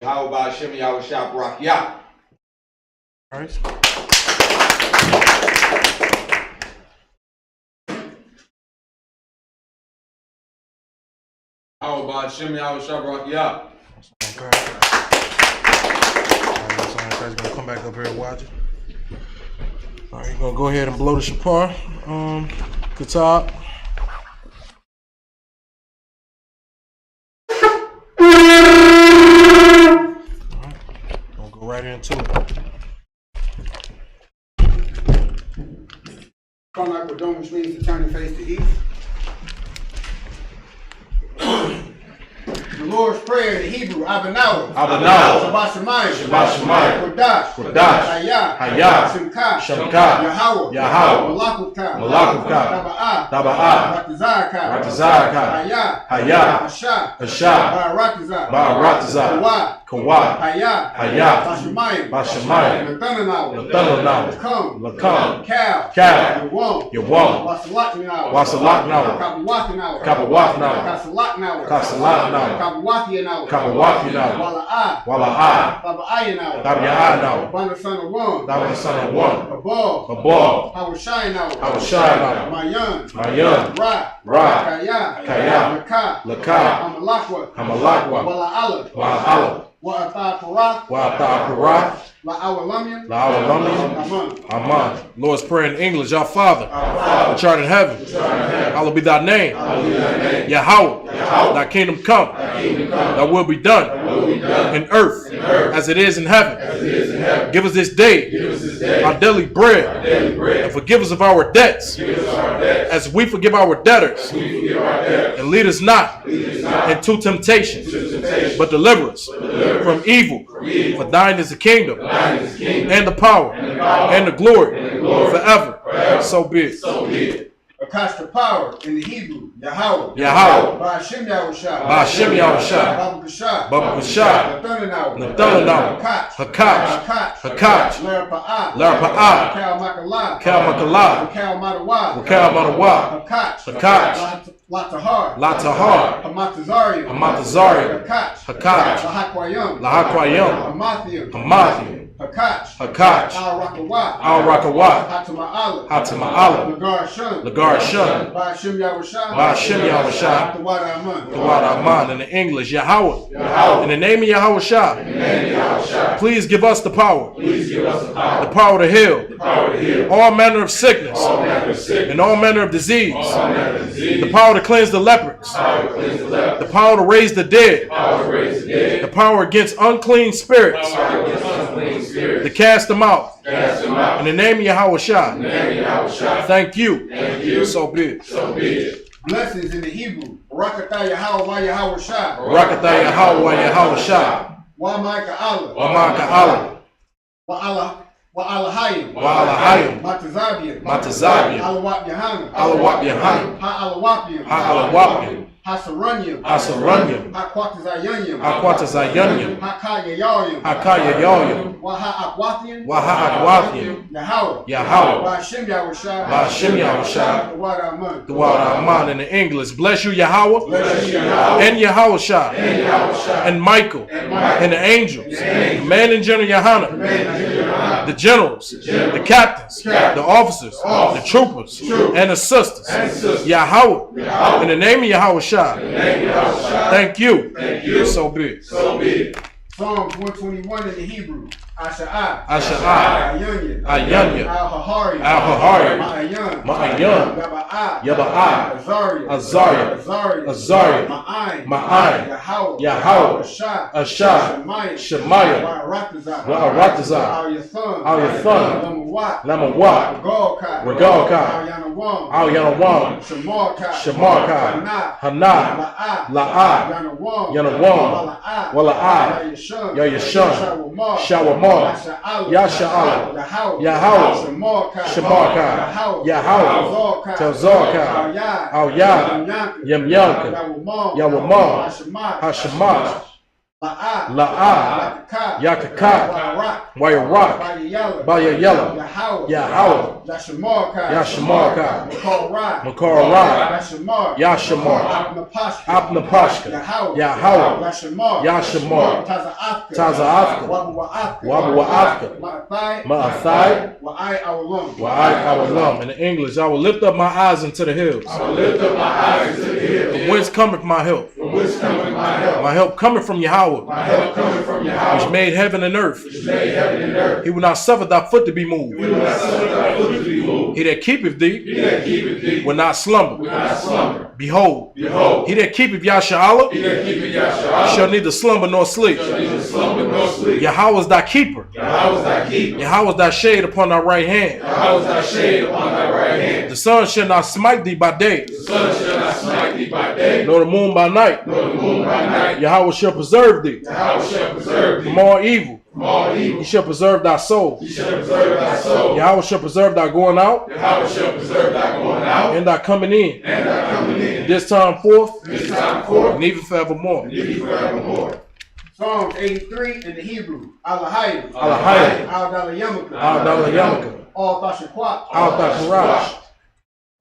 Yahweh Shem Yahushua Barak Yah. Christ. Yahweh Shem Yahushua Barak Yah. Gonna come back up here and watch it. All right, you're gonna go ahead and blow the shapar. Katab. All right, gonna go right into it. Karnak Kodom, which means to turn your face to east. The Lord's Prayer in Hebrew, Abanawa. Shabbat Shemayim. Shabbat Shemayim. Kodash. Kodash. Hayah. Hayah. Shemka. Shemka. Yahweh. Yahweh. Malakutah. Malakutah. Taba'ah. Taba'ah. Ratazakah. Ratazakah. Hayah. Hayah. Asha. Asha. Baratazah. Baratazah. Kawah. Kawah. Hayah. Hayah. Bashemayim. Bashemayim. Latananawa. Latananawa. Lakam. Lakam. Cal. Cal. Yawam. Wasalaknawa. Wasalaknawa. Kabawaknawa. Kabawaknawa. Kasalaknawa. Kasalaknawa. Kabawakinawa. Kabawakinawa. Wala'a. Wala'a. Babaayanawa. Tabya'anawa. Bana son of one. Thou the son of one. Babal. Babal. Hawashinawa. Hawashinawa. Mayan. Mayan. Ra. Ra. Kaya. Kaya. Laka. Laka. Amalakwa. Hamalakwa. Wala'ala. Wa'ala. Wa'atha. Wa'ata'apara. La'awalamyan. La'awalamyan. Aman. Aman. Lord's Prayer in English. Our Father, which art in heaven, hallowed be thy name. Yahweh, thy kingdom come. Thy will be done in earth as it is in heaven. Give us this day our daily bread, and forgive us of our debts as we forgive our debtors. And lead us not into temptation, but deliver us from evil. For thine is the kingdom, and the power, and the glory, forever. So be it. Akash the power in the Hebrew, Yahweh. Yahweh. Ba'ashem Yahushua. Ba'ashem Yahushua. Baba Kashah. Baba Kashah. Nathanahu. Hakash. Hakash. Larapa'ah. Kal Makalah. Kal Makalah. Kal Madawa. Kal Madawa. Hakash. Hakash. Latahar. Latahar. Hamatazarium. Hamatazarium. Hakash. Hakash. Lahakwayam. Lahakwayam. Hamathium. Hamathium. Hakash. Hakash. Al-Rakawah. Al-Rakawah. Hatama'ala. Hatama'ala. Lagar Shun. Lagar Shun. Ba'ashem Yahushua. Ba'ashem Yahushua. Tawad Aman. Tawad Aman. In the English, Yahweh. In the name of Yahushua. Please give us the power. The power to heal. All manner of sickness. And all manner of disease. The power to cleanse the lepers. The power to raise the dead. The power against unclean spirits. To cast them out. In the name of Yahushua. Thank you. So be it. Blessings in the Hebrew. Barakatah Yahweh Yahushua. Barakatah Yahweh Yahushua. Wa Ma'aka Allah. Wa Ma'aka Allah. Wa Alahayim. Wa Alahayim. Matazabian. Matazabian. Alawap Yahana. Alawap Yahana. Ha Alawapian. Ha Alawapian. Hasaranyam. Hasaranyam. Ha Quatazayanyam. Ha Quatazayanyam. Ha Kayayayam. Ha Kayayayam. Wa Ha Akwathian. Wa Ha Akwathian. Yahweh. Yahweh. Ba'ashem Yahushua. Ba'ashem Yahushua. Tawad Aman. Tawad Aman in the English. Bless you, Yahweh. Bless you, Yahweh. And Yahushua. And Michael. And the angels. The man in General Yahana. The generals. The captains. The officers. The troopers. And the sisters. Yahweh. In the name of Yahushua. Thank you. So be it. Psalms 121 in the Hebrew. Asha'ah. Asha'ah. Ayanya. Ayanya. Al-Hahari. Al-Hahari. Ma'ayan. Ma'ayan. Yaba'ah. Yaba'ah. Azariah. Azariah. Azariah. Azariah. Ma'ayin. Ma'ayin. Yahweh. Yahweh. Ashah. Ashah. Shemaiah. Shemaiah. Wa'aratazah. Wa'aratazah. Al-Yathon. Al-Yathon. Lamawat. Lamawat. Regalkai. Regalkai. Al-Yanawam. Al-Yanawam. Shamarkai. Shamarkai. Hanah. Hanah. La'ah. La'ah. Yanawam. Yanawam. Wala'ah. Wala'ah. Yayashun. Yayashun. Shawamar. Yasha'Allah. Yahweh. Shamarkai. Yahweh. Telzorkai. Al-Yah. Yemyanka. Yawamar. Hashemah. La'ah. Yakakah. Wayarak. Bayayela. Yahweh. Yashamarkai. Makarai. Yashamar. Apnapashka. Yahweh. Yashamar. Taza'afka. Wabu'afka. Ma'athai. Wa'ai Awalam. In English, I will lift up my eyes into the hills. From whence cometh my help? My help cometh from Yahweh. Which made heaven and earth. He will not suffer thy foot to be moved. He that keepeth thee will not slumber. Behold, he that keepeth Yasha'Allah shall neither slumber nor sleep. Yahweh is thy keeper. Yahweh is thy shade upon thy right hand. The sun shall not smite thee by day, nor the moon by night. Yahweh shall preserve thee from all evil. He shall preserve thy soul. Yahweh shall preserve thy going out and thy coming in. This time forth and even forevermore. Psalms 83 in the Hebrew. Alahayim. Alahayim. Al-Dalayamaka. Al-Dalayamaka. Al-Tashakwat. Al-Tasharash.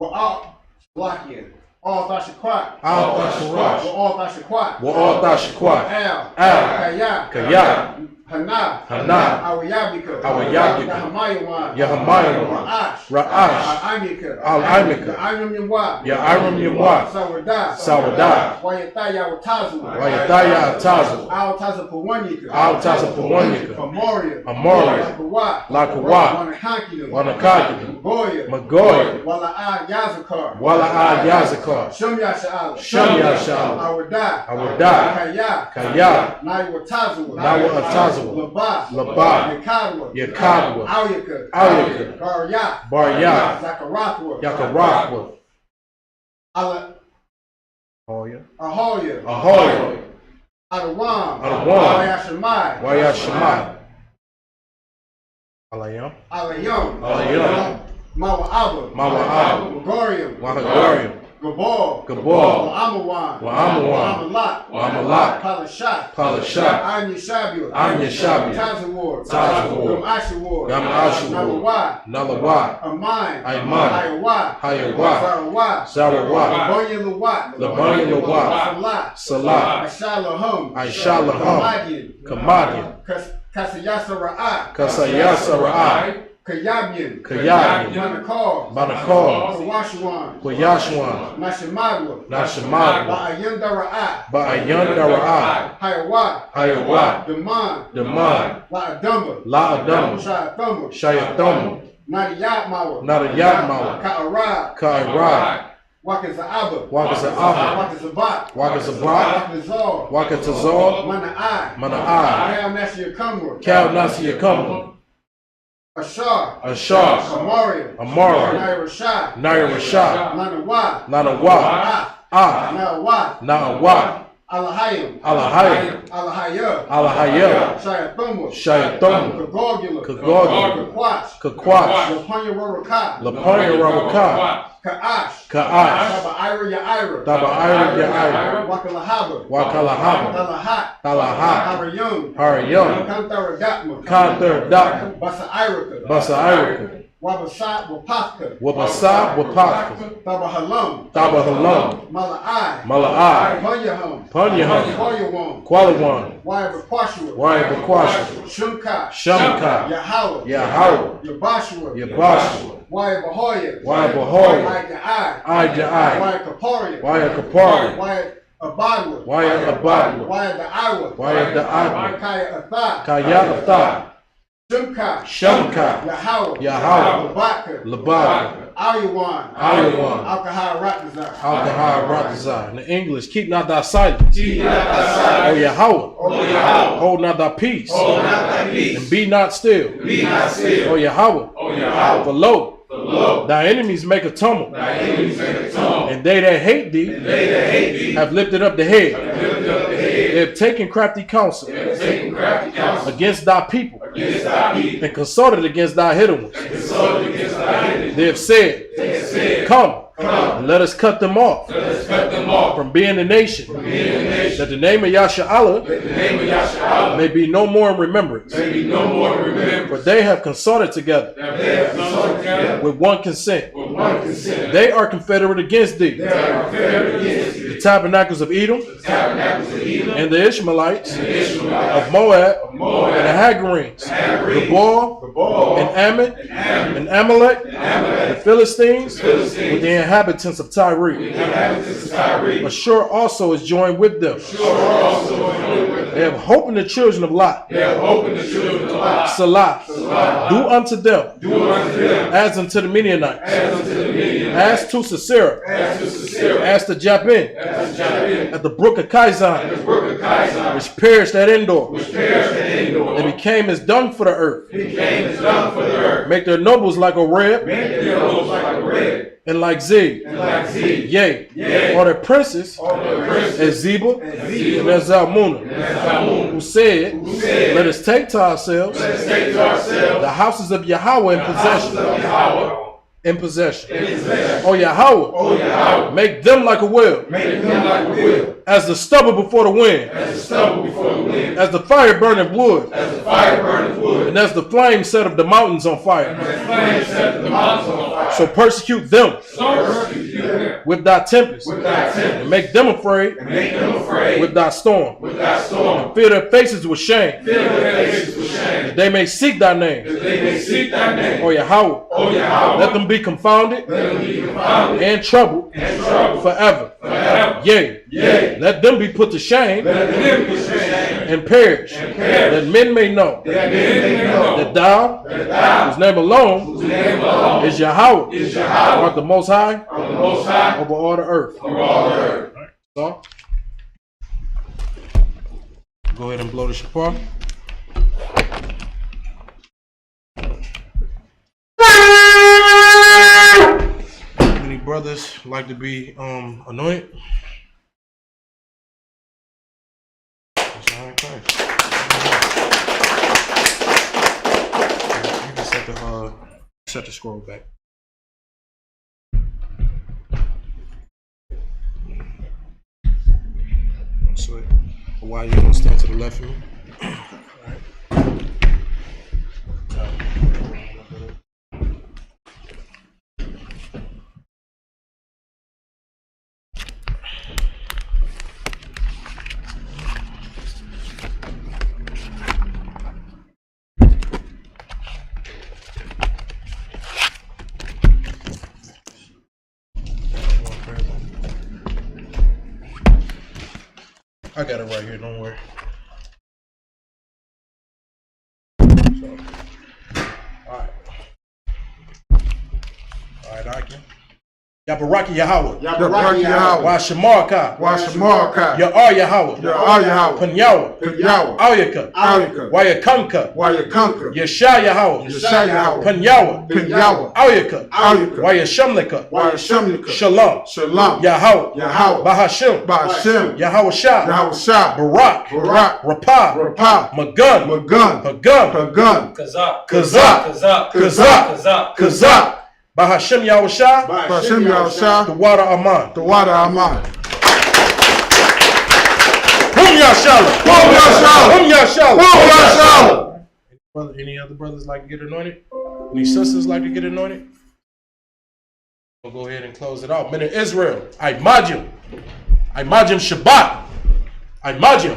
Al-Blakia. Al-Tashakwat. Al-Tasharash. Al-Tashakwat. Al-Tashakwat. Al. Al. Kaya. Hana. Hana. Awayabika. Awayabika. Yahamayawan. Yahamayawan. Ra'ash. Ra'ash. Al-Amika. Al-Amika. Ya'ayim Yamwa. Ya'ayim Yamwa. Sawadah. Sawadah. Wayataya Watazu. Wayataya Atazu. Al-Taza Pawanyika. Al-Taza Pawanyika. Amoria. Amoria. Lakawa. Lakawa. Wanakakina. Wanakakina. Goya. Magoya. Wala'ad Yazakar. Wala'ad Yazakar. Shum Yasha'al. Shum Yasha'al. Awadah. Awadah. Kaya. Kaya. Nawa Tazawa. Nawa Atazawa. Labah. Labah. Yakadwa. Yakadwa. Awyaka. Awyaka. Barya. Barya. Zakarathwa. Yakarathwa. Ahoya. Ahoya. Adawam. Adawam. Wayashamai. Wayashamai. Alayam. Alayam. Alayam. Mawa'aba. Mawa'aba. Wagorium. Wahagorium. Gabal. Gabal. Wa'amawan. Wa'amawan. Wa'amalat. Wa'amalat. Palashat. Palashat. Anya Shabia. Anya Shabia. Tazawar. Tazawar. Gamashawar. Gamashawar. Nalawai. Nalawai. Amai. Aiman. Hayawai. Hayawai. Zarawai. Zarawai. Labonya Lawat. Labonya Lawat. Salat. Salat. Ashalahum. Aishalahum. Kamadian. Kamadian. Kasayasa Ra'at. Kasayasa Ra'ai. Kayabian. Kayabian. Manakar. Manakar. Kawashuan. Quayashwan. Nashimadwa. Nashimadwa. Ba'ayanda Ra'at. Ba'ayanda Ra'ai. Hayawat. Hayawat. Daman. Daman. La'adamba. La'adam. Shayatamba. Shayatham. Nadiyat Mawa. Nadiyat Mawa. Ka'arad. Ka'irad. Wakaza'aba. Wakaza'aba. Wakazabat. Wakazabat. Wakazal. Wakatazal. Mana'ai. Mana'ai. Kal Nashia Kumra. Kal Nasiya Kumra. Ashar. Ashar. Amaria. Amara. Naira Shah. Naira Rashad. Lanawa. Lanawa. Ah. Nawa. Na'awat. Alahayim. Alahayim. Alahaya. Alahaya. Shayathumwa. Shayathumwa. Kagorgula. Kagorgula. Kakwatch. Kakwatch. Lapanya Roraka. Lapanya Rabaka. Ka'ash. Ka'ash. Taba'ira Ya'ira. Taba'ira Ya'ira. Wakalahaba. Wakalahaba. Talahat. Talahat. Harayum. Harayum. Kantara Gatma. Kanther Daka. Basairaka. Basairaka. Wabasat Wapaka. Wabasa Wapaka. Tabahalam. Tabahalam. Mala'ai. Mala'ai. Panyahum. Panyahum. Quayawan. Qualawan. Wayabakwashua. Wayabakwashua. Shumka. Shamka. Yahawa. Yahawa. Yabashua. Yabashua. Wayabahoya. Wayabahoya. Waya'ai. Ayja'ai. Wayakaparia. Wayakapari. Wayabadwa. Wayabadwa. Wayada'awa. Wayada'awa. Kaya Atha. Kaya Atha. Shumka. Shamka. Yahawa. Yahawa. Labaka. Labaka. Ayawan. Ayawan. Alcohol Ratazar. Alcohol Ratazar. In the English, keep not thy silence. O Yahweh. Hold not thy peace. And be not still. O Yahweh. For lo, thy enemies make a tumult. And they that hate thee have lifted up the head. They have taken crafty counsel against thy people and consulted against thy hidden ones. They have said, Come, and let us cut them off from being a nation, that the name of Yasha'Allah may be no more in remembrance. For they have consulted together with one consent. They are confederate against thee. The tabernacles of Edom and the Ishmaelites of Moab and the Hagarenes, Gabal and Ammon and Amalek, the Philistines with the inhabitants of Tyre. Ashur also is joined with them. They have hope in the children of Lot. Salah. Do unto them as unto the Midianites, as to Sisera, as to Jabin, at the brook of Kizon, which perished at Endor. They became as dung for the earth. Make their nobles like a rib, and like Zig. Yea, or their princes as Zeba and as Zalmunna, who said, Let us take to ourselves the houses of Yahweh in possession. O Yahweh, make them like a well, As the stubble before the wind. As the fire burning wood. And as the flame set of the mountains on fire. So persecute them with thy tempest. And make them afraid with thy storm. And fill their faces with shame. That they may seek thy name. O Yahweh. Let them be confounded and troubled forever. Yea. Let them be put to shame and perish. That men may know that thou, whose name alone is Yahweh, art the Most High over all the earth. So, go ahead and blow the shofar. Any brothers like to be anointed? You can set the scroll back. So why you don't stand to the left of me? I got it right here, don't worry. So, alright, I can. Yabaraki Yahweh. Yabaraki Yahweh. Washamarka. Washamarka. Ya'ar Yahweh. Ya'ar Yahweh. Panyawa. Panyawa. Auyaka. Auyaka. Wayakanka. Wayakanka. Yesha Yahweh. Yesha Yahweh. Panyawa. Panyawa. Auyaka. Auyaka. Wayashamlika. Wayashamlika. Shalom. Shalom. Yahweh. Yahweh. Bahashim. Bahashim. Yahweh Shah. Yahweh Shah. Barak. Barak. Rapah. Rapah. Magun. Magun. Pagun. Pagun. Kazak. Kazak. Kazak. Kazak. Kazak. Kazak. Bahashim Yahweh Shah. Bahashim Yahweh Shah. The water Aman. The water Aman. Hum Yashala. Hum Yashala. Hum Yashala. Hum Yashala. Any other brothers like to get anointed? Any sisters like to get anointed? We'll go ahead and close it out. Men of Israel, I Majim Shabbat, I Majim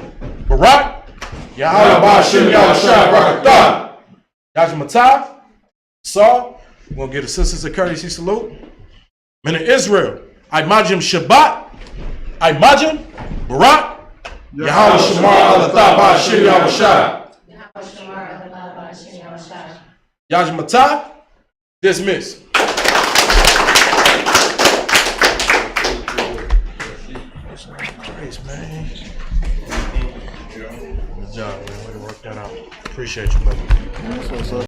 Barak, Yahweh Bahashim Yahweh Shah Barakatah, Yajmatah, Saul. We'll get the sisters a courtesy salute. Men of Israel, I Majim Shabbat, I Majim Barak, Yahweh Shamar Alatah Bahashim Yahweh Shah. Yajmatah, dismiss. Grace, man. Good job, man. Way to work that out. Appreciate you, brother.